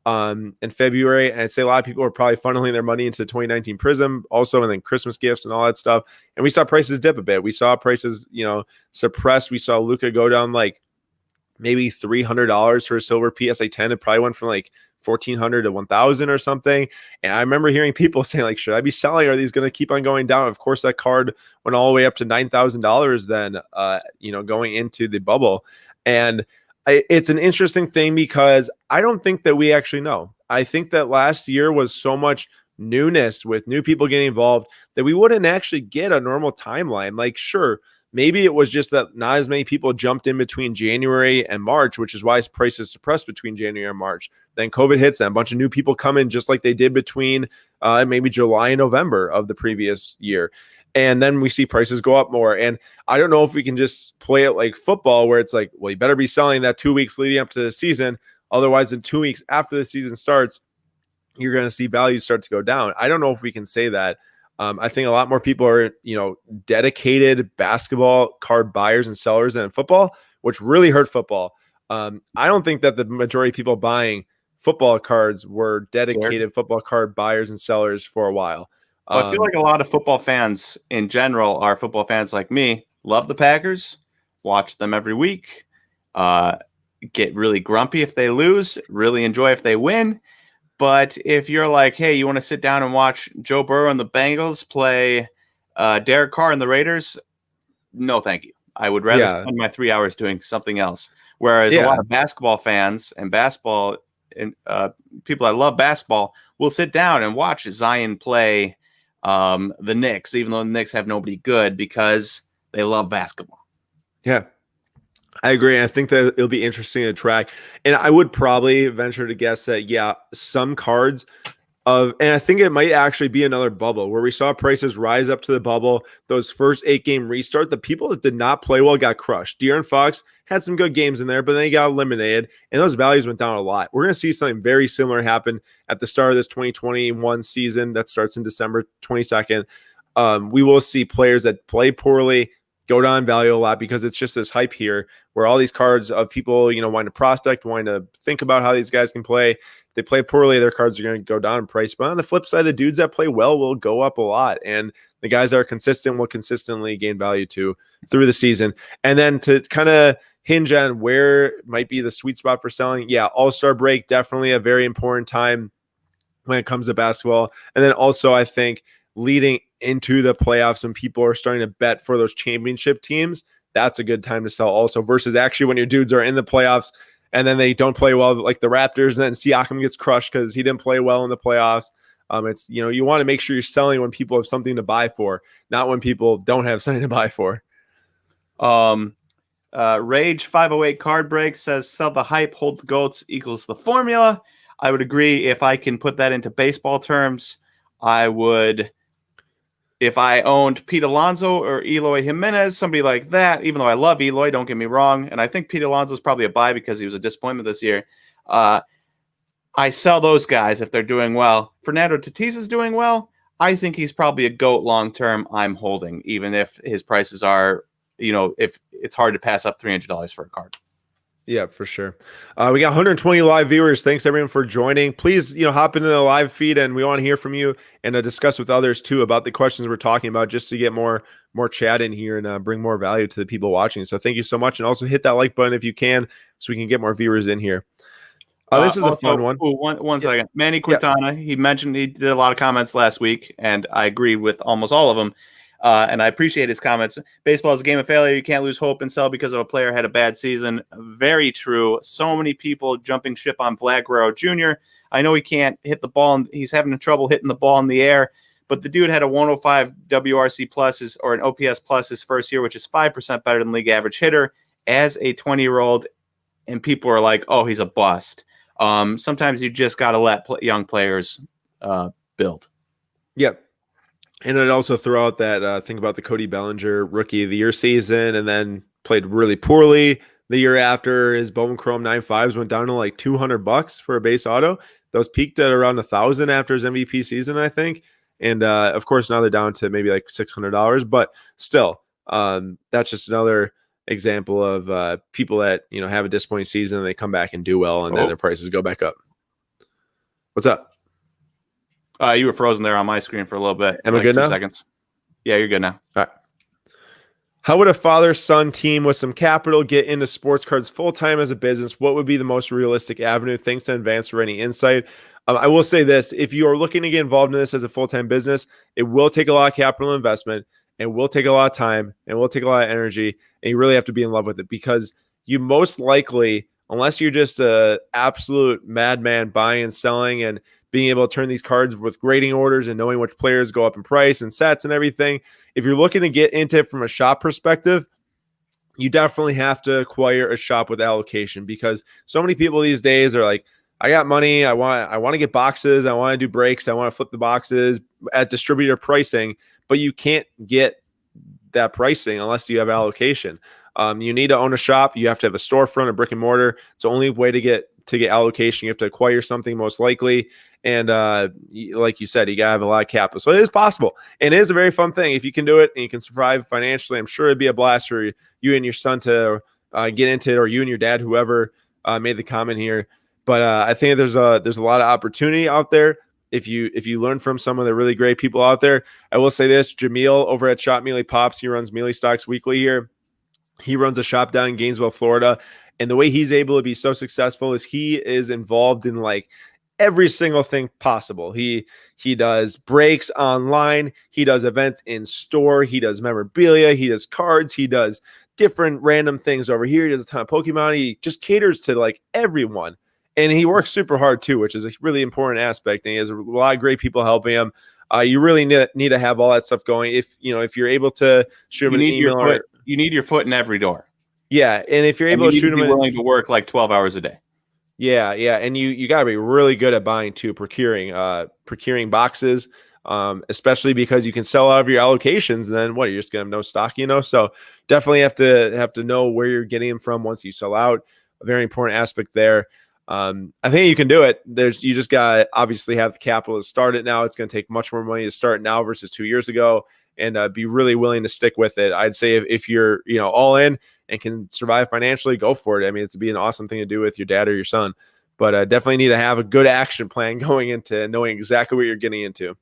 in February, and I'd say a lot of people were probably funneling their money into 2019 Prism also, and then Christmas gifts and all that stuff. And we saw prices dip a bit. We saw prices, suppress. We saw Luka go down like maybe $300 for a silver PSA 10. It probably went from like $1,400 to $1,000 or something. And I remember hearing people saying, like, should I be selling? Are these going to keep on going down? Of course, that card went all the way up to $9,000 then, going into the bubble. And it's an interesting thing because I don't think that we actually know. I think that last year was so much newness with new people getting involved that we wouldn't actually get a normal timeline. Like, sure, maybe it was just that not as many people jumped in between January and March, which is why prices suppressed between January and March. Then COVID hits and a bunch of new people come in just like they did between maybe July and November of the previous year. And then we see prices go up more. And I don't know if we can just play it like football where it's like, well, you better be selling that 2 weeks leading up to the season. Otherwise, in 2 weeks after the season starts, you're going to see values start to go down. I don't know if we can say that. I think a lot more people are, dedicated basketball card buyers and sellers than football, which really hurt football. I don't think that the majority of people buying football cards were dedicated football card buyers and sellers for a while. Well, I feel like a lot of football fans in general are football fans like me, love the Packers, watch them every week, get really grumpy if they lose, really enjoy if they win. But if you're like, hey, you want to sit down and watch Joe Burrow and the Bengals play Derek Carr and the Raiders, no, thank you. I would rather spend my 3 hours doing something else. Whereas a lot of basketball fans and basketball and people that love basketball will sit down and watch Zion play the Knicks, even though the Knicks have nobody good, because they love basketball. Yeah, I agree. I think that it'll be interesting to track. And I would probably venture to guess that, some cards and I think it might actually be another bubble where we saw prices rise up to the bubble. Those first 8-game restart, the people that did not play well got crushed. De'Aaron Fox had some good games in there, but then he got eliminated, and those values went down a lot. We're going to see something very similar happen at the start of this 2021 season that starts in December 22nd. We will see players that play poorly go down in value a lot because it's just this hype here where all these cards of people, wanting to prospect, wanting to think about how these guys can play. If they play poorly, their cards are going to go down in price. But on the flip side, the dudes that play well will go up a lot. And the guys that are consistent will consistently gain value too through the season. And then to kind of hinge on where might be the sweet spot for selling. Yeah, All-Star break, definitely a very important time when it comes to basketball. And then also, I think leading into the playoffs when people are starting to bet for those championship teams, that's a good time to sell also, versus actually when your dudes are in the playoffs and then they don't play well, like the Raptors, and then Siakam gets crushed because he didn't play well in the playoffs. It's, you want to make sure you're selling when people have something to buy for, not when people don't have something to buy for. Rage 508 card break says sell the hype, hold the goats equals the formula. I would agree. If I can put that into baseball terms, I would if I owned Pete Alonso or Eloy Jimenez, somebody like that, even though I love Eloy, don't get me wrong, and I think Pete Alonso is probably a buy because he was a disappointment this year. I sell those guys if they're doing well. Fernando Tatis is doing well. I think he's probably a GOAT long term. I'm holding, even if his prices are, if it's hard to pass up $300 for a card. Yeah, for sure. We got 120 live viewers. Thanks everyone for joining. Please, hop into the live feed, and we want to hear from you and discuss with others too about the questions we're talking about, just to get more chat in here and bring more value to the people watching. So thank you so much, and also hit that like button if you can, so we can get more viewers in here. This is a fun one. One second. Manny Quintana, he mentioned he did a lot of comments last week, and I agree with almost all of them. And I appreciate his comments. Baseball is a game of failure. You can't lose hope and sell because of a player had a bad season. Very true. So many people jumping ship on Vlad Guerrero Jr. I know he can't hit the ball, and he's having trouble hitting the ball in the air, but the dude had a 105 WRC plus or an OPS plus his first year, which is 5% better than league average hitter as a 20-year-old. And people are like, oh, he's a bust. Sometimes you just got to let young players build. Yep. And I'd also throw out that thing about the Cody Bellinger Rookie of the Year season, and then played really poorly the year after. His Bowman Chrome 9.5s went down to like $200 for a base auto. Those peaked at around $1,000 after his MVP season, I think. And of course, now they're down to maybe like $600. But still, that's just another example of people that have a disappointing season and they come back and do well, and then their prices go back up. What's up? You were frozen there on my screen for a little bit. Am I good now? 2 seconds. Yeah, you're good now. All right. How would a father-son team with some capital get into sports cards full-time as a business? What would be the most realistic avenue? Thanks in advance for any insight. I will say this. If you are looking to get involved in this as a full-time business, it will take a lot of capital investment, and will take a lot of time, and will take a lot of energy, and you really have to be in love with it, because you most likely, unless you're just an absolute madman buying and selling and being able to turn these cards with grading orders and knowing which players go up in price and sets and everything, if you're looking to get into it from a shop perspective, you definitely have to acquire a shop with allocation, because so many people these days are like, I got money, I want to get boxes, I want to do breaks, I want to flip the boxes at distributor pricing, but you can't get that pricing unless you have allocation. You need to own a shop. You have to have a storefront, a brick and mortar. It's the only way to get allocation. You have to acquire something most likely. And like you said, you got to have a lot of capital. So it is possible. And it is a very fun thing. If you can do it and you can survive financially, I'm sure it'd be a blast for you and your son to get into it, or you and your dad, whoever made the comment here. But I think there's a lot of opportunity out there. If you learn from some of the really great people out there. I will say this, Jamil over at Shop Mealy Pops, he runs Mealy Stocks Weekly here. He runs a shop down in Gainesville, Florida. And the way he's able to be so successful is he is involved in like every single thing possible. He does breaks online. He does events in store. He does memorabilia. He does cards. He does different random things over here. He does a ton of Pokemon. He just caters to like everyone. And he works super hard too, which is a really important aspect. And he has a lot of great people helping him. You really need to have all that stuff going. If you're able to shoot him an email, you need your foot in every door. Yeah, and if you're able to shoot him, willing to work like 12 hours a day. Yeah, and you got to be really good at buying too, procuring boxes, especially because you can sell out of your allocations, and then you're just gonna have no stock, So definitely have to know where you're getting them from once you sell out. A very important aspect there. I think you can do it. You just got to obviously have the capital to start it now. It's going to take much more money to start now versus 2 years ago, and be really willing to stick with it. I'd say if you're all in and can survive financially, go for it. I mean, it's be an awesome thing to do with your dad or your son, but definitely need to have a good action plan going into knowing exactly what you're getting into.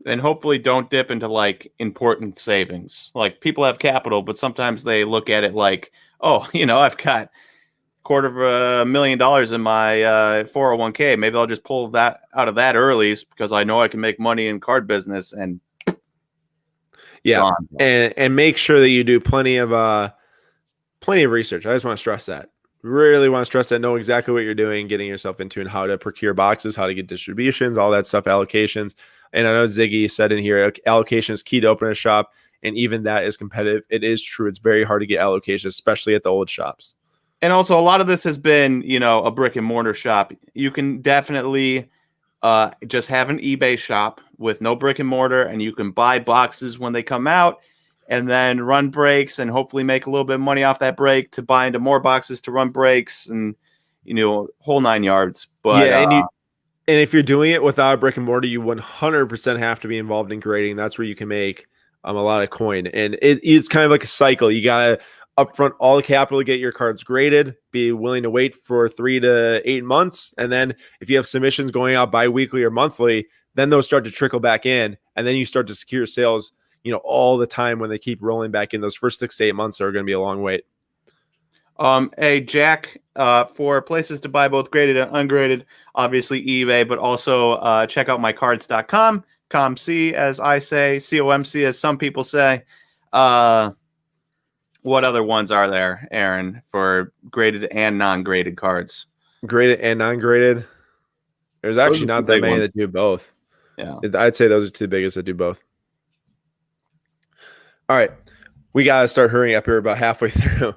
And hopefully don't dip into like important savings. Like people have capital, but sometimes they look at it like, oh, I've got $250,000 in my 401k. Maybe I'll just pull that out of that early because I know I can make money in card business. And yeah, and make sure that you do plenty of research. I just want to stress that. Really want to stress that. Know exactly what you're doing, getting yourself into, and how to procure boxes, how to get distributions, all that stuff, allocations. And I know Ziggy said in here, allocation is key to open a shop, and even that is competitive. It is true. It's very hard to get allocation, especially at the old shops. And also, a lot of this has been, a brick and mortar shop. You can definitely just have an eBay shop with no brick and mortar, and you can buy boxes when they come out and then run breaks and hopefully make a little bit of money off that break to buy into more boxes to run breaks and, whole 9 yards. But yeah, and if you're doing it without a brick and mortar, you 100% have to be involved in grading. That's where you can make a lot of coin. And it's kind of like a cycle. You got to upfront all the capital to get your cards graded, be willing to wait for 3 to 8 months. And then if you have submissions going out bi-weekly or monthly, then those start to trickle back in. And then you start to secure sales, all the time when they keep rolling back in. Those first 6 to 8 months are going to be a long wait. Hey, Jack, for places to buy both graded and ungraded, obviously eBay, but also check out mycards.com, COMC, as I say, COMC, as some people say. What other ones are there, Aaron, for graded and non-graded cards? Graded and non-graded? There's actually not that many that do both. Yeah, I'd say those are two biggest that do both. All right. We got to start hurrying up here about halfway through.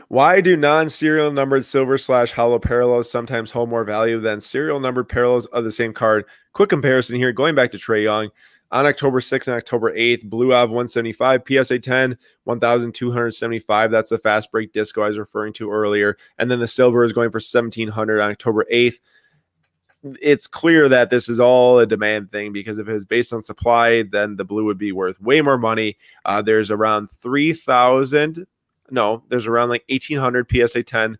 Why do non-serial numbered silver/hollow parallels sometimes hold more value than serial numbered parallels of the same card? Quick comparison here. Going back to Trae Young, on October 6th and October 8th, Blue Av 175, PSA 10, 1,275. That's the fast break disco I was referring to earlier. And then the silver is going for 1,700 on October 8th. It's clear that this is all a demand thing, because if it was based on supply, then the blue would be worth way more money. There's around 3,000. No, there's around like 1,800 PSA 10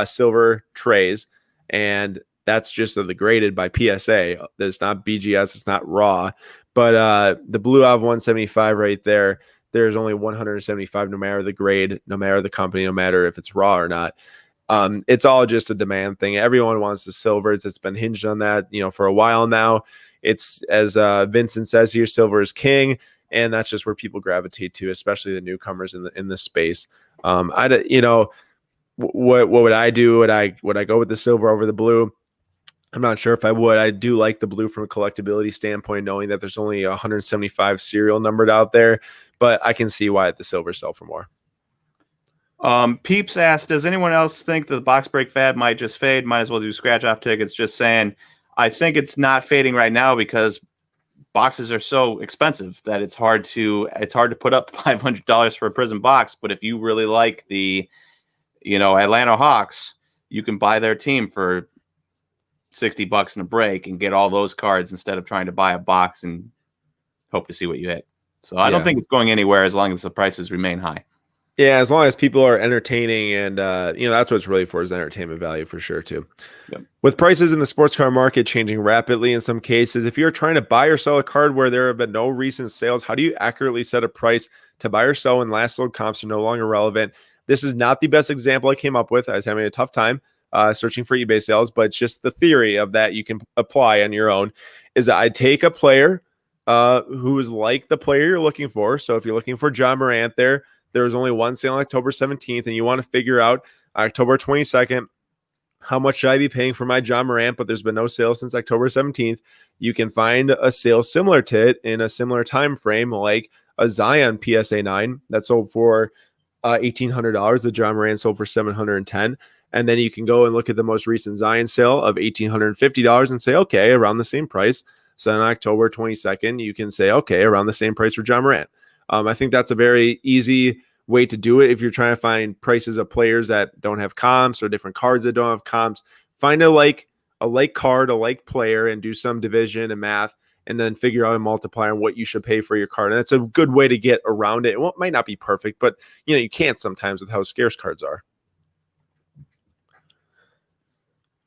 silver trays, and that's just the graded by PSA. It's not BGS, it's not raw. But the Blue Av 175 right there, there's only 175, no matter the grade, no matter the company, no matter if it's raw or not. It's all just a demand thing. Everyone wants the silvers. It's been hinged on that, for a while now. It's, as Vincent says here, silver is king, and that's just where people gravitate to, especially the newcomers in the space. What would I do? Would I go with the silver over the blue? I'm not sure if I would. I do like the blue from a collectability standpoint, knowing that there's only 175 serial numbered out there, but I can see why the silver sell for more. Peeps asked, does anyone else think that the box break fad might just fade? Might as well do scratch off tickets. Just saying, I think it's not fading right now because boxes are so expensive that it's hard to put up $500 for a Prism box. But if you really like the, Atlanta Hawks, you can buy their team for $60 in a break and get all those cards instead of trying to buy a box and hope to see what you hit. So I don't think it's going anywhere as long as the prices remain high. Yeah, as long as people are entertaining, and that's what it's really for, is entertainment value for sure too. Yep. With prices in the sports card market changing rapidly in some cases, if you're trying to buy or sell a card where there have been no recent sales, how do you accurately set a price to buy or sell when last sold comps are no longer relevant? This is not the best example I came up with. I was having a tough time searching for eBay sales, but it's just the theory of that you can apply on your own. Is that I take a player who is like the player you're looking for. So if you're looking for John Morant there was only one sale on October 17th, and you want to figure out October 22nd, how much should I be paying for my John Morant, but there's been no sale since October 17th. You can find a sale similar to it in a similar time frame, like a Zion PSA 9 that sold for $1,800. The John Morant sold for $710. And then you can go and look at the most recent Zion sale of $1,850 and say, okay, around the same price. So on October 22nd, you can say, okay, around the same price for John Morant. I think that's a very easy way to do it. If you're trying to find prices of players that don't have comps or different cards that don't have comps, find a like card, a like player, and do some division and math, and then figure out a multiplier on what you should pay for your card. And that's a good way to get around it. Well, it might not be perfect, but you can't sometimes with how scarce cards are.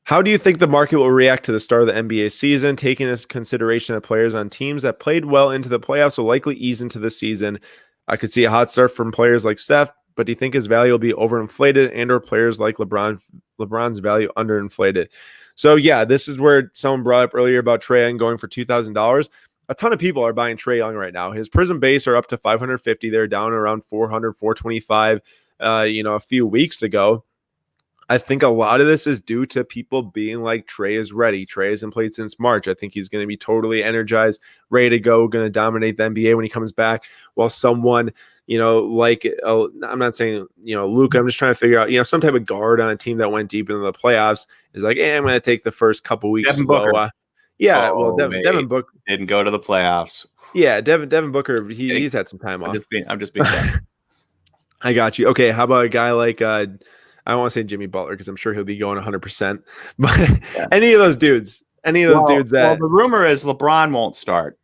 How do you think the market will react to the start of the NBA season, taking into consideration that players on teams that played well into the playoffs will likely ease into the season? I could see a hot start from players like Steph, but do you think his value will be overinflated, and or players like LeBron's value underinflated? So yeah, this is where someone brought up earlier about Trae Young going for $2,000. A ton of people are buying Trae Young right now. His Prism base are up to 550. They're down around 400, 425, a few weeks ago. I think a lot of this is due to people being like, Trae is ready. Trae hasn't played since March. I think he's going to be totally energized, ready to go, going to dominate the NBA when he comes back. While someone, I'm not saying, Luka, I'm just trying to figure out, some type of guard on a team that went deep into the playoffs is like, I'm going to take the first couple weeks slow. Yeah, well, Oh, wait. Devin Booker. Didn't go to the playoffs. Yeah, Devin Booker. He's had some time off. I'm just being dumb. I got you. Okay, how about a guy like I don't want to say Jimmy Butler because I'm sure he'll be going 100%. But Yeah. any of those dudes, that the rumor is LeBron won't start.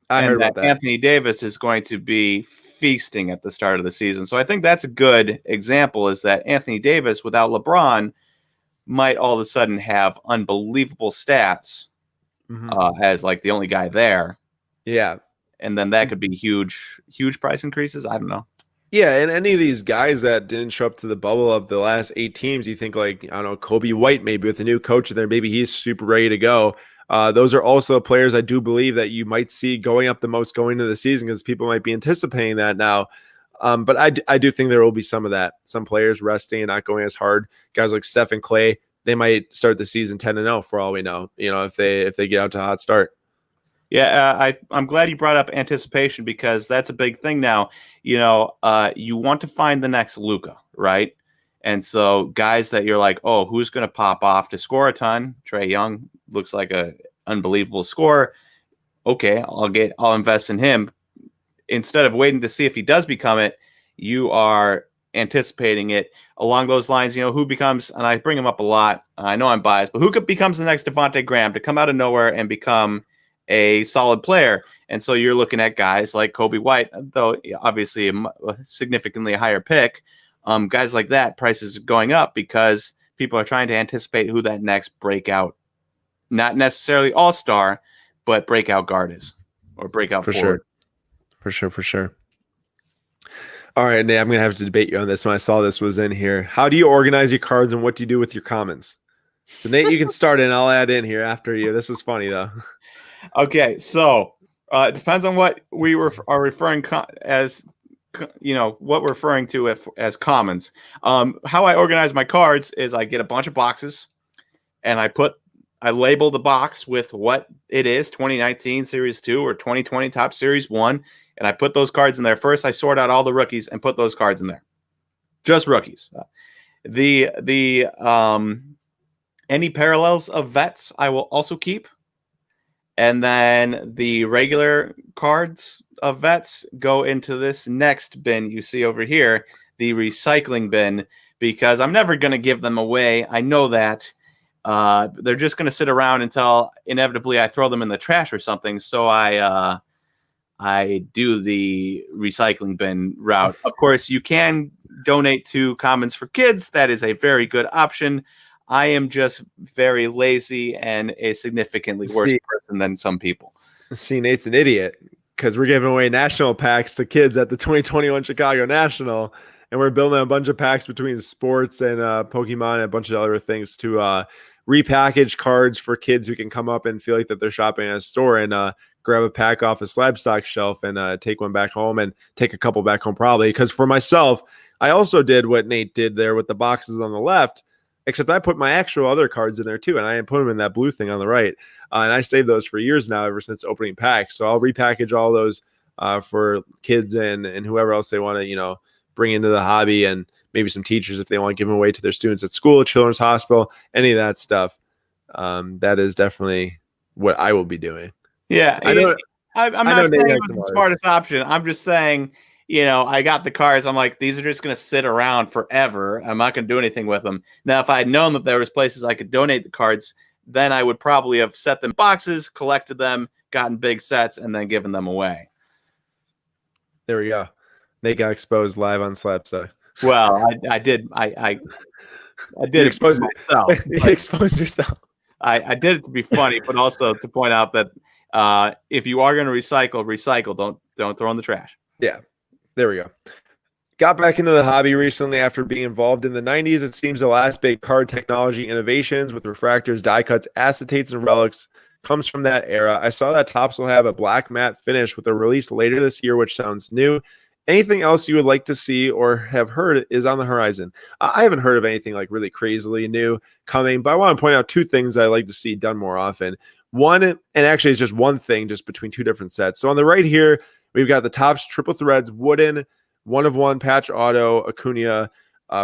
I heard about that. Anthony Davis is going to be feasting at the start of the season. So I think that's a good example, is that Anthony Davis without LeBron might all of a sudden have unbelievable stats as like the only guy there. Yeah. And then that could be huge price increases. I don't know. Yeah, and any of these guys that didn't show up to the bubble of the last 8 teams, you think like, I don't know, Kobe White maybe with a new coach in there, maybe he's super ready to go. Those are also players I do believe that you might see going up the most going into the season because people might be anticipating that now. But I do think there will be some of that. Some players resting and not going as hard. Guys like Steph and Clay, they might start the season 10-0 for all we know. If they get out to a hot start. Yeah, I'm glad you brought up anticipation because that's a big thing now. You want to find the next Luka, right? And so guys that you're like, oh, who's going to pop off to score a ton? Trae Young looks like a unbelievable scorer. Okay, I'll invest in him. Instead of waiting to see if he does become it, you are anticipating it along those lines. Who becomes, and I bring him up a lot. I know I'm biased, but who becomes the next Devontae Graham to come out of nowhere and become a solid player? And so you're looking at guys like Kobe White, though obviously a significantly higher pick. Guys like that, prices are going up because people are trying to anticipate who that next breakout, not necessarily all-star, but breakout guard is, or breakout forward. For sure. All right, Nate, I'm going to have to debate you on this when I saw this was in here. How do you organize your cards and what do you do with your comments? So, Nate, you can start in. I'll add in here after you. This was funny, though. Okay, so it depends on what we are referring as, what we're referring to as commons. How I organize my cards is I get a bunch of boxes, and I label the box with what it is, 2019 Series 2 or 2020 Top Series 1, and I put those cards in there. First, I sort out all the rookies and put those cards in there. Just rookies. Any parallels of vets I will also keep. And then the regular cards of vets go into this next bin you see over here, the recycling bin, because I'm never going to give them away. I know that. They're just going to sit around until inevitably I throw them in the trash or something. So I do the recycling bin route. Of course, you can donate to Commons for Kids. That is a very good option. I am just very lazy and a significantly worse person than some people. See, Nate's an idiot because we're giving away national packs to kids at the 2021 Chicago National, and we're building a bunch of packs between sports and Pokemon and a bunch of other things to repackage cards for kids who can come up and feel like that they're shopping at a store and grab a pack off a SlabStox shelf and take one back home and take a couple back home probably. Because for myself, I also did what Nate did there with the boxes on the left, except I put my actual other cards in there too, and I put them in that blue thing on the right. And I saved those for years now, ever since opening packs. So I'll repackage all those for kids and whoever else they want to, bring into the hobby, and maybe some teachers if they want to give them away to their students at school, children's hospital, any of that stuff. That is definitely what I will be doing. Yeah, I'm not saying it was the smartest option. I'm just saying, I got the cards. I'm like, these are just going to sit around forever. I'm not going to do anything with them. Now, if I had known that there was places I could donate the cards, then I would probably have set them in boxes, collected them, gotten big sets, and then given them away. There we go. They got exposed live on SlabStox. Well, I did. I did expose myself. You exposed yourself. I did it to be funny, but also to point out that if you are going to recycle. Don't throw in the trash. Yeah, there we go. Got back into the hobby recently after being involved in the 90s. It seems the last big card technology innovations with refractors, die cuts, acetates, and relics comes from that era. I saw that Topps will have a black matte finish with a release later this year, which sounds new. Anything else you would like to see or have heard is on the horizon. I haven't heard of anything like really crazily new coming, but I want to point out 2 things I'd like to see done more often. One, and actually it's just one thing, just between 2 different sets. So on the right here, we've got the Topps Triple Threads Wooden 1-of-1 patch auto Acuna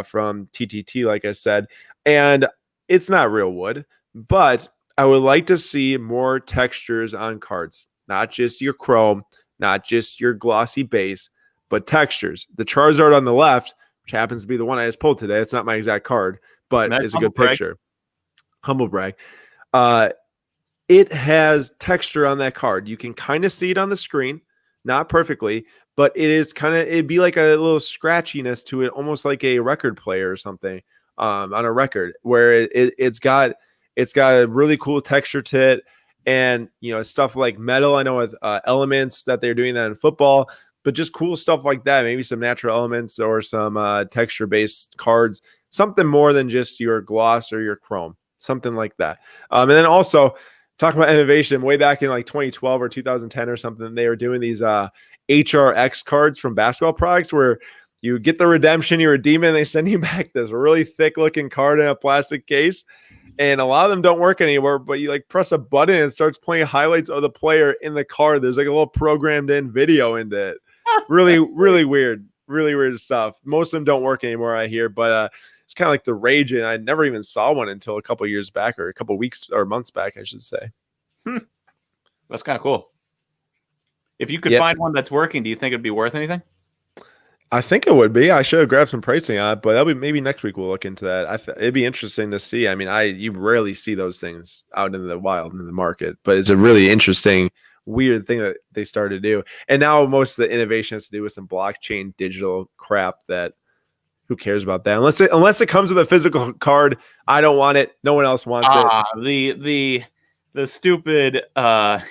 from TTT, like I said. And it's not real wood, but I would like to see more textures on cards, not just your chrome, not just your glossy base, but textures. The Charizard on the left, which happens to be the one I just pulled today, it's not my exact card, but Nice it's a good brag. picture. Humble brag. It has texture on that card. You can kind of see it on the screen, not perfectly, but it is kind of, it'd be like a little scratchiness to it, almost like a record player or something on a record, where it's got a really cool texture to it. And, stuff like metal, I know with elements that they're doing that in football, but just cool stuff like that. Maybe some natural elements or some texture-based cards, something more than just your gloss or your chrome, something like that. And then also, talking about innovation, way back in like 2012 or 2010 or something, they were doing these HRX cards from basketball products where you get the redemption, you redeem it, and they send you back this really thick looking card in a plastic case. And a lot of them don't work anymore, but you like press a button and it starts playing highlights of the player in the card. There's like a little programmed in video into it. Really weird. Really weird stuff. Most of them don't work anymore, I hear, but it's kind of like the rage, and I never even saw one until a couple years back, or a couple weeks or months back, I should say. That's kind of cool. If you could find one that's working, do you think it'd be worth anything? I think it would be. I should have grabbed some pricing on it, but that'll be maybe next week. We'll look into that. It'd be interesting to see. I mean, you rarely see those things out in the wild in the market, but it's a really interesting, weird thing that they started to do. And now most of the innovation has to do with some blockchain digital crap that. Who cares about that? Unless it comes with a physical card, I don't want it. No one else wants it. The stupid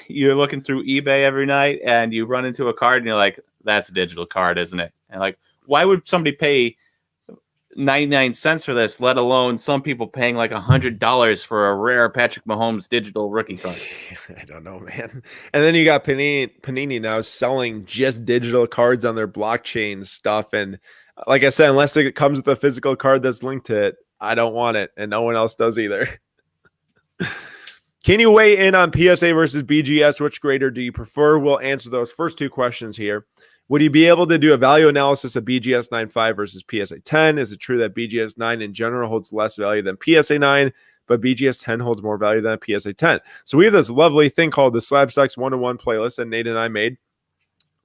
you're looking through eBay every night and you run into a card and you're like, that's a digital card, isn't it? And like, why would somebody pay 99 cents for this, let alone some people paying like $100 for a rare Patrick Mahomes digital rookie card? I don't know, man. And then you got Panini now selling just digital cards on their blockchain stuff. And like I said, unless it comes with a physical card that's linked to it, I don't want it, and no one else does either. Can you weigh in on PSA versus BGS? Which grader do you prefer? We'll answer those first two questions here. Would you be able to do a value analysis of BGS 9.5 versus PSA 10? Is it true that BGS 9 in general holds less value than PSA 9, but BGS 10 holds more value than PSA 10? So we have this lovely thing called the SlabStox 1-to-1 playlist that Nate and I made.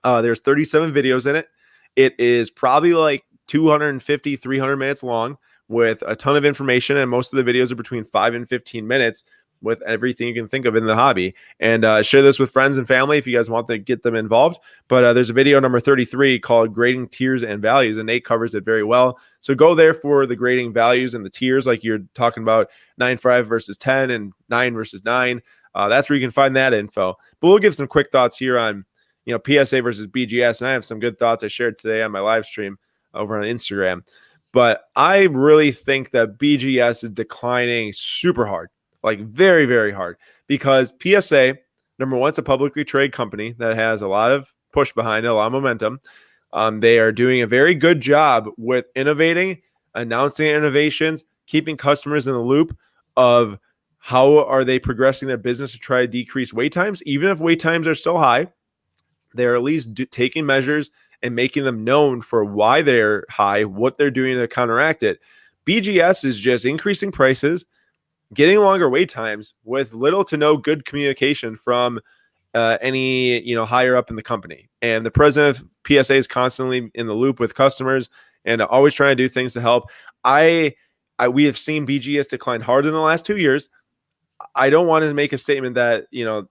There's 37 videos in it. It is probably like 250, 300 minutes long with a ton of information, and most of the videos are between 5 and 15 minutes with everything you can think of in the hobby. And share this with friends and family if you guys want to get them involved. But there's a video number 33 called Grading Tiers and Values, and Nate covers it very well. So go there for the grading values and the tiers, like you're talking about 9.5 versus 10 and 9 versus 9. That's where you can find that info. But we'll give some quick thoughts here on PSA versus BGS, and I have some good thoughts I shared today on my live stream over on Instagram. But I really think that BGS is declining super hard, like very, very hard, because PSA, number one, it's a publicly traded company that has a lot of push behind it, a lot of momentum. They are doing a very good job with innovating, announcing innovations, keeping customers in the loop of how are they progressing their business to try to decrease wait times. Even if wait times are still high, they're at least taking measures and making them known for why they're high, what they're doing to counteract it. BGS is just increasing prices, getting longer wait times with little to no good communication from any higher up in the company. And the president of PSA is constantly in the loop with customers and always trying to do things to help. We have seen BGS decline hard in the last 2 years. I don't want to make a statement that,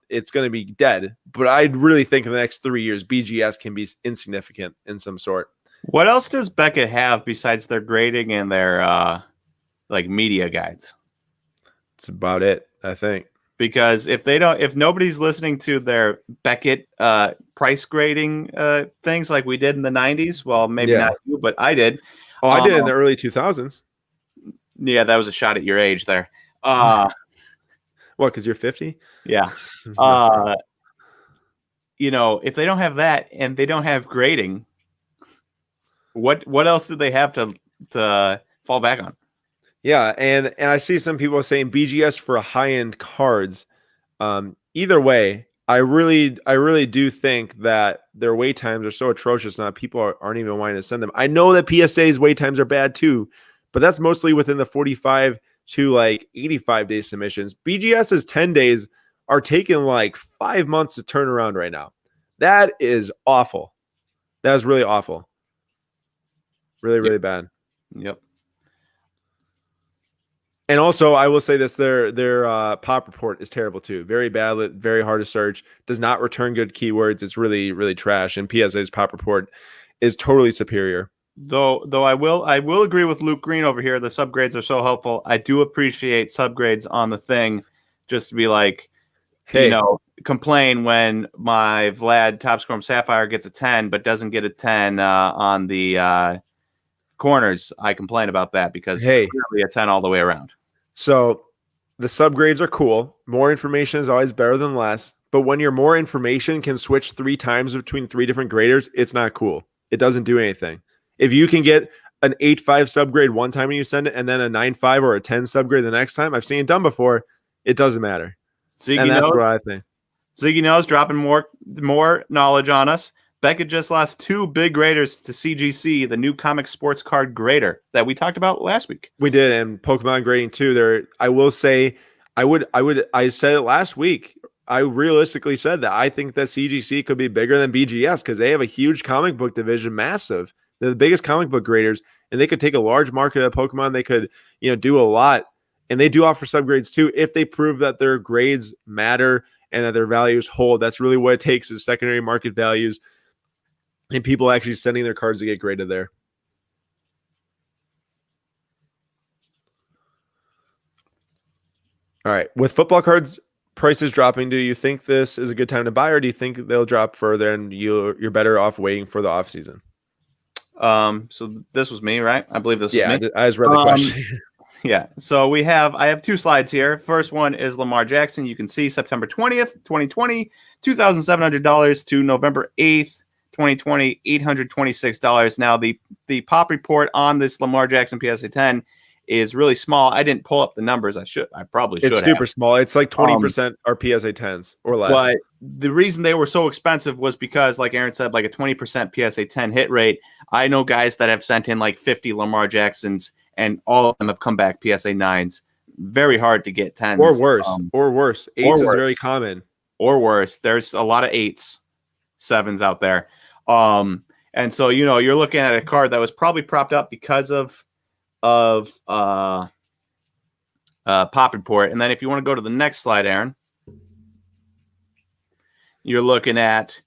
it's going to be dead, but I really think in the next 3 years, BGS can be insignificant in some sort. What else does Beckett have besides their grading and their media guides? That's about it, I think. Because if nobody's listening to their Beckett price grading things like we did in the 90s, well, maybe not you, but I did. Oh, I did in the early 2000s. Yeah, that was a shot at your age there. What, because you're 50? Yeah. If they don't have that and they don't have grading, what else do they have to fall back on? Yeah, and I see some people saying BGS for high-end cards. Either way, I really do think that their wait times are so atrocious now people aren't even wanting to send them. I know that PSA's wait times are bad too, but that's mostly within the 45 to like 85-day submissions. BGS's 10 days are taking like 5 months to turn around right now. That is awful. That is really awful. Really, really bad. Yep. And also, I will say this: their pop report is terrible too. Very bad, very hard to search. Does not return good keywords. It's really, really trash. And PSA's pop report is totally superior. Though I will agree with Luke Green over here. The subgrades are so helpful. I do appreciate subgrades on the thing, just to be like, Hey, complain when my Vlad top score Sapphire gets a 10, but doesn't get a 10 on the corners. I complain about that because it's clearly a 10 all the way around. So the subgrades are cool. More information is always better than less. But when your more information can switch 3 times between 3 different graders, it's not cool. It doesn't do anything. If you can get an 8.5 subgrade one time when you send it and then a 9.5 or a 10 subgrade the next time, I've seen it done before. It doesn't matter. Ziggy and that's knows, what I think. Ziggy knows, dropping more knowledge on us. Beckett just lost 2 big graders to CGC, the new comic sports card grader that we talked about last week. We did, and Pokemon grading too. There, I will say, I said it last week. I realistically said that I think that CGC could be bigger than BGS because they have a huge comic book division, massive. They're the biggest comic book graders, and they could take a large market of Pokemon. They could, do a lot, and they do offer subgrades too if they prove that their grades matter and that their values hold. That's really what it takes is secondary market values. And people actually sending their cards to get graded there. All right. With football cards prices dropping, do you think this is a good time to buy, or do you think they'll drop further and you're better off waiting for the off season? So this was me, right? I believe this was me. I just read the question. Yeah. So I have 2 slides here. First one is Lamar Jackson. You can see September 20th, 2020, $2,700 to November 8th. 2020, $826. Now, the pop report on this Lamar Jackson PSA 10 is really small. I didn't pull up the numbers. I probably should. It's super small. It's like 20% are PSA 10s or less. But the reason they were so expensive was because, like Aaron said, like a 20% PSA 10 hit rate. I know guys that have sent in like 50 Lamar Jacksons, and all of them have come back PSA 9s. Very hard to get 10s. Or worse. Or worse. 8s is very common. Or worse. There's a lot of 8s, 7s out there. And so, you're looking at a card that was probably propped up because of pop report. And then if you want to go to the next slide, Aaron, you're looking at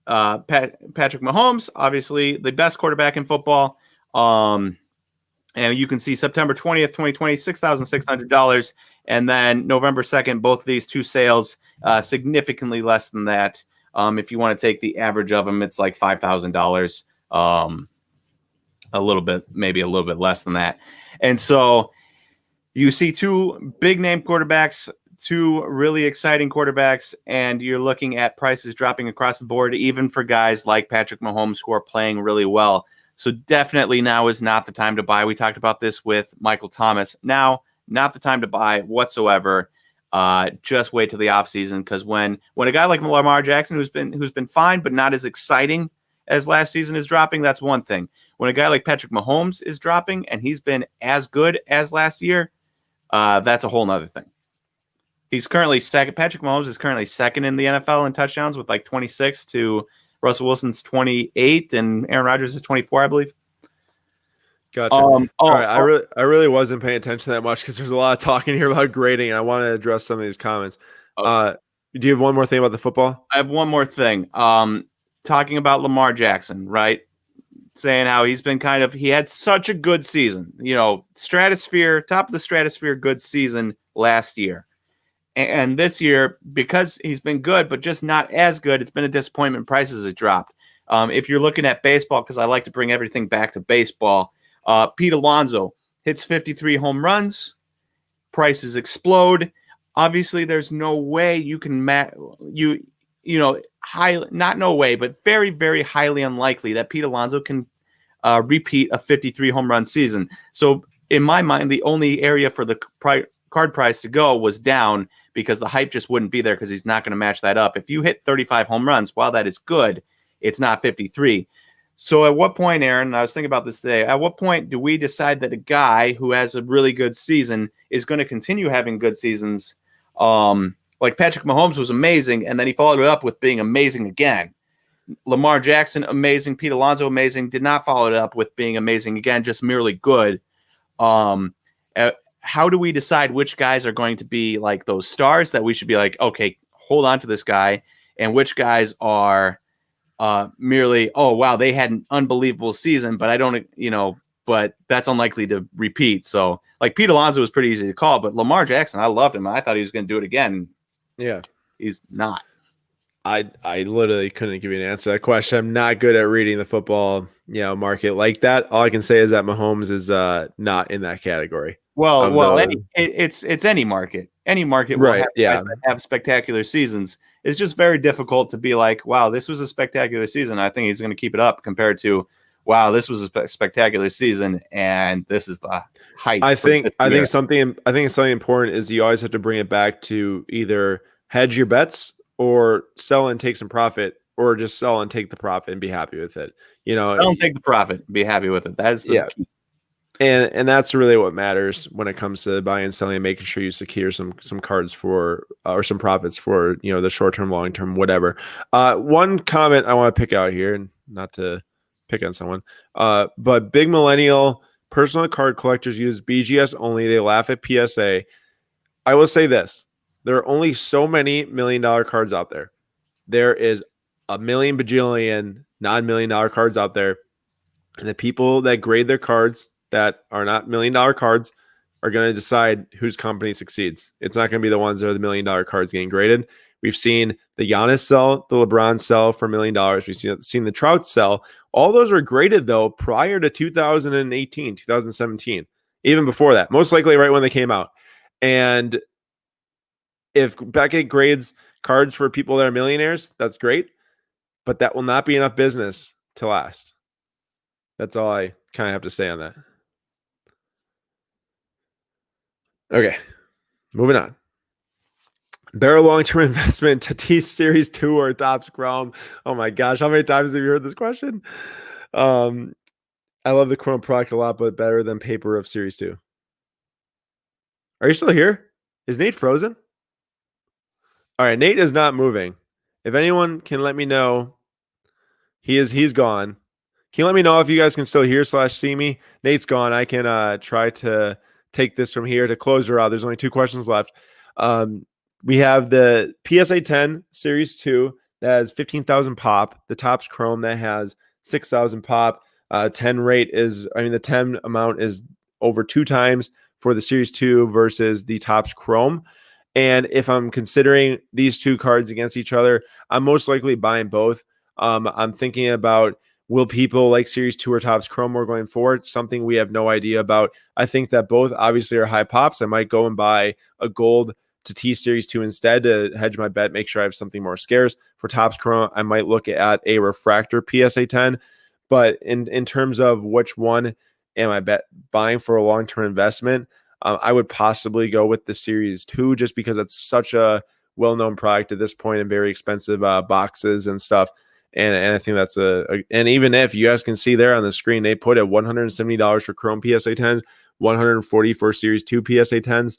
Patrick Mahomes, obviously the best quarterback in football. And you can see September 20th, 2020, $6,600. And then November 2nd, both of these 2 sales, significantly less than that. If you want to take the average of them, it's like $5,000, maybe a little bit less than that. And so you see 2 big name quarterbacks, 2 really exciting quarterbacks, and you're looking at prices dropping across the board, even for guys like Patrick Mahomes who are playing really well. So definitely now is not the time to buy. We talked about this with Michael Thomas. Now, not the time to buy whatsoever. Just wait till the offseason, because when a guy like Lamar Jackson, who's been fine but not as exciting as last season, is dropping, that's one thing. When a guy like Patrick Mahomes is dropping and he's been as good as last year, that's a whole nother thing. He's currently second. Patrick Mahomes is currently second in the NFL in touchdowns with like 26 to Russell Wilson's 28 and Aaron Rodgers is 24, I believe. Gotcha. All right. I really wasn't paying attention that much because there's a lot of talking here about grading, and I want to address some of these comments. Okay. Do you have one more thing about the football? I have one more thing. Talking about Lamar Jackson, right? Saying how he had such a good season, stratosphere, top of the stratosphere, good season last year. And this year, because he's been good, but just not as good, it's been a disappointment. Prices have dropped. If you're looking at baseball, because I like to bring everything back to baseball, Pete Alonso hits 53 home runs. Prices explode. Obviously, there's no way you can not no way, but very, very highly unlikely that Pete Alonso can repeat a 53 home run season. So in my mind, the only area for the card price to go was down because the hype just wouldn't be there because he's not going to match that up. If you hit 35 home runs, while that is good, it's not 53. So at what point, Aaron, I was thinking about this today, at what point do we decide that a guy who has a really good season is going to continue having good seasons? Like Patrick Mahomes was amazing, and then he followed it up with being amazing again. Lamar Jackson, amazing. Pete Alonso, amazing. Did not follow it up with being amazing again, just merely good. How do we decide which guys are going to be like those stars that we should be like, okay, hold on to this guy, and which guys are merely, oh, wow, they had an unbelievable season, but I don't, but that's unlikely to repeat. So like Pete Alonso was pretty easy to call, but Lamar Jackson, I loved him. I thought he was going to do it again. Yeah. He's not. I literally couldn't give you an answer to that question. I'm not good at reading the football, market like that. All I can say is that Mahomes is not in that category. It's any market. Any market will have guys that have spectacular seasons. It's just very difficult to be like, wow, this was a spectacular season. I think he's going to keep it up compared to, wow, this was a spectacular season, and this is the height. I think something important is you always have to bring it back to either hedge your bets or sell and take some profit, or just sell and take the profit and be happy with it. Sell and take the profit, and be happy with it. That's the key. And that's really what matters when it comes to buying and selling and making sure you secure some cards for or some profits for the short term, long term, whatever. One comment I want to pick out here, and not to pick on someone, but big millennial personal card collectors use BGS only. They laugh at PSA. I will say this: there are only so many $1 million cards out there. There is a million bajillion non-$1 million cards out there, and the people that grade their cards that are not $1 million cards are going to decide whose company succeeds. It's not going to be the ones that are the $1 million cards getting graded. We've seen the Giannis sell, the LeBron sell for $1 million. We've seen the Trout sell. All those were graded, though, prior to 2018, 2017, even before that, most likely right when they came out. And if Beckett grades cards for people that are millionaires, that's great, but that will not be enough business to last. That's all I kind of have to say on that. Okay, moving on. Better long-term investment to T Series 2 or Topps Chrome. Oh my gosh, how many times have you heard this question? I love the Chrome product a lot, but better than paper of Series 2. Are you still here? Is Nate frozen? All right, Nate is not moving. If anyone can let me know, he's gone. Can you let me know if you guys can still hear / see me? Nate's gone. I can try to take this from here to close her out. There's only 2 questions left. We have the PSA 10 Series 2 that has 15,000 pop. The Topps Chrome that has 6,000 pop. 10 rate is, the 10 amount is over 2 times for the Series 2 versus the Topps Chrome. And if I'm considering these 2 cards against each other, I'm most likely buying both. I'm thinking about, will people like Series 2 or Topps Chrome more going forward? Something we have no idea about. I think that both obviously are high pops. I might go and buy a gold to T Series 2 instead to hedge my bet, make sure I have something more scarce. For Topps Chrome, I might look at a refractor PSA 10. But in terms of which one am I buying for a long-term investment, I would possibly go with the Series 2 just because it's such a well-known product at this point and very expensive boxes and stuff. And I think that's and even if you guys can see there on the screen, they put it $170 for Chrome PSA 10s, $140 for Series 2 PSA 10s.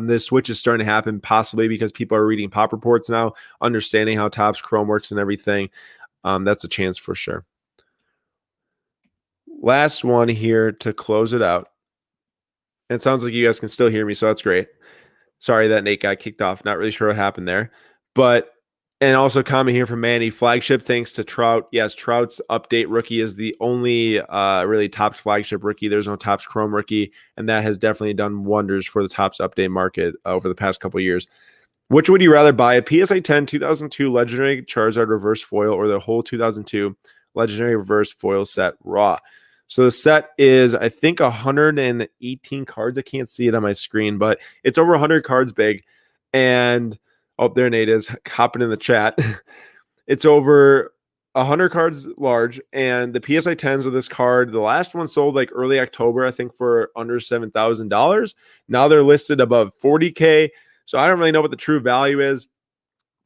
This switch is starting to happen possibly because people are reading pop reports now, understanding how Topps Chrome works and everything. That's a chance for sure. Last one here to close it out. It sounds like you guys can still hear me, so that's great. Sorry that Nate got kicked off. Not really sure what happened there. And also comment here from Manny. Flagship thanks to Trout. Yes, Trout's update rookie is the only really Topps flagship rookie. There's no Topps Chrome rookie, and that has definitely done wonders for the Topps update market over the past couple of years. Which would you rather buy, a PSA 10 2002 Legendary Charizard Reverse Foil or the whole 2002 Legendary Reverse Foil set raw? So the set is, I think, 118 cards. I can't see it on my screen, but it's over 100 cards big. And oh, there Nate is hopping in the chat. It's over 100 cards large, and the PSA 10s of this card, the last one sold like early October, I think, for under $7,000. Now they're listed above $40K. So I don't really know what the true value is.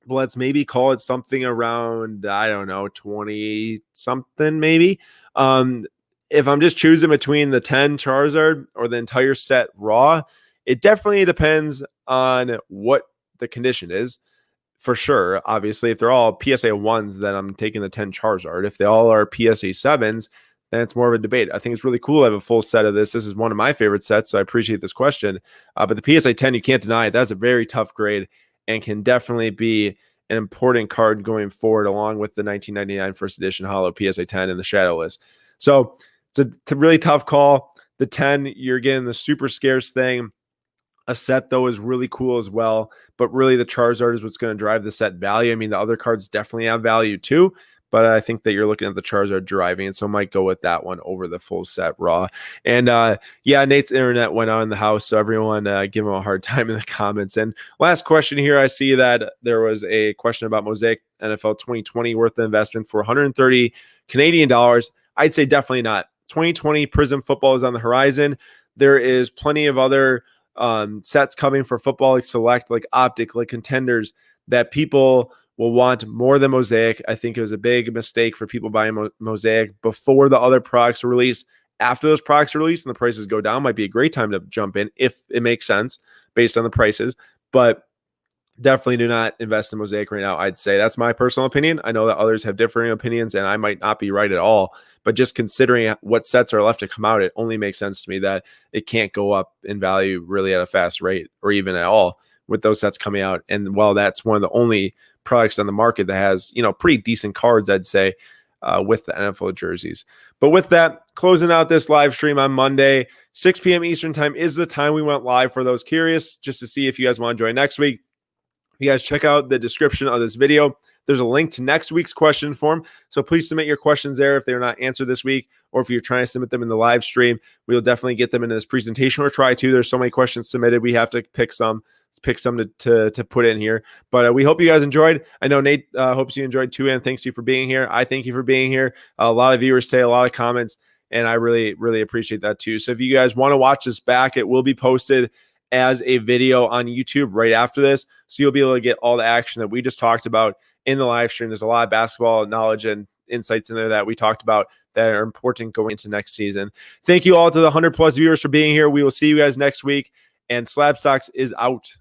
let's maybe call it something around, I don't know, 20 something maybe. If I'm just choosing between the 10 Charizard or the entire set raw, it definitely depends on what the condition is. For sure, obviously, if they're all PSA 1s, then I'm taking the 10 Charizard. If they all are PSA 7s, then it's more of a debate. I think it's really cool to have a full set of this. This is one of my favorite sets, so I appreciate this question. But the PSA 10, you can't deny it. That's a very tough grade and can definitely be an important card going forward, along with the 1999 first edition Holo PSA 10 and the Shadowless. So it's a really tough call. The 10, you're getting the super scarce thing. A set, though, is really cool as well, but really the Charizard is what's going to drive the set value. I mean, the other cards definitely have value too, but I think that you're looking at the Charizard driving it, so I might go with that one over the full set raw. And yeah, Nate's internet went out in the house, so everyone give him a hard time in the comments. And last question here, I see that there was a question about Mosaic NFL 2020 worth the investment for 130 Canadian dollars. I'd say definitely not. 2020 Prism football is on the horizon. There is plenty of other sets coming for football, like Select, like Optic, like Contenders, that people will want more than Mosaic. I think it was a big mistake for people buying Mosaic before the other products release. After those products release and the prices go down, might be a great time to jump in if it makes sense based on the prices. But definitely do not invest in Mosaic right now. I'd say that's my personal opinion. I know that others have differing opinions and I might not be right at all, but just considering what sets are left to come out, it only makes sense to me that it can't go up in value really at a fast rate or even at all with those sets coming out. And while that's one of the only products on the market that has, pretty decent cards, I'd say, with the NFL jerseys. But with that, closing out this live stream on Monday, 6 p.m. Eastern time is the time we went live for those curious, just to see if you guys want to join next week. You guys check out the description of this video. There's a link to next week's question form. So please submit your questions there if they're not answered this week, or if you're trying to submit them in the live stream, we'll definitely get them into this presentation or try to. There's so many questions submitted. We have to pick some to put in here. But we hope you guys enjoyed. I know Nate hopes you enjoyed too, and thanks you for being here. I thank you for being here. A lot of viewers today, a lot of comments, and I really, really appreciate that too. So if you guys want to watch this back, it will be posted as a video on YouTube right after this. So you'll be able to get all the action that we just talked about in the live stream. There's a lot of basketball knowledge and insights in there that we talked about that are important going into next season. Thank you all to the 100+ viewers for being here. We will see you guys next week, and SlabStox is out.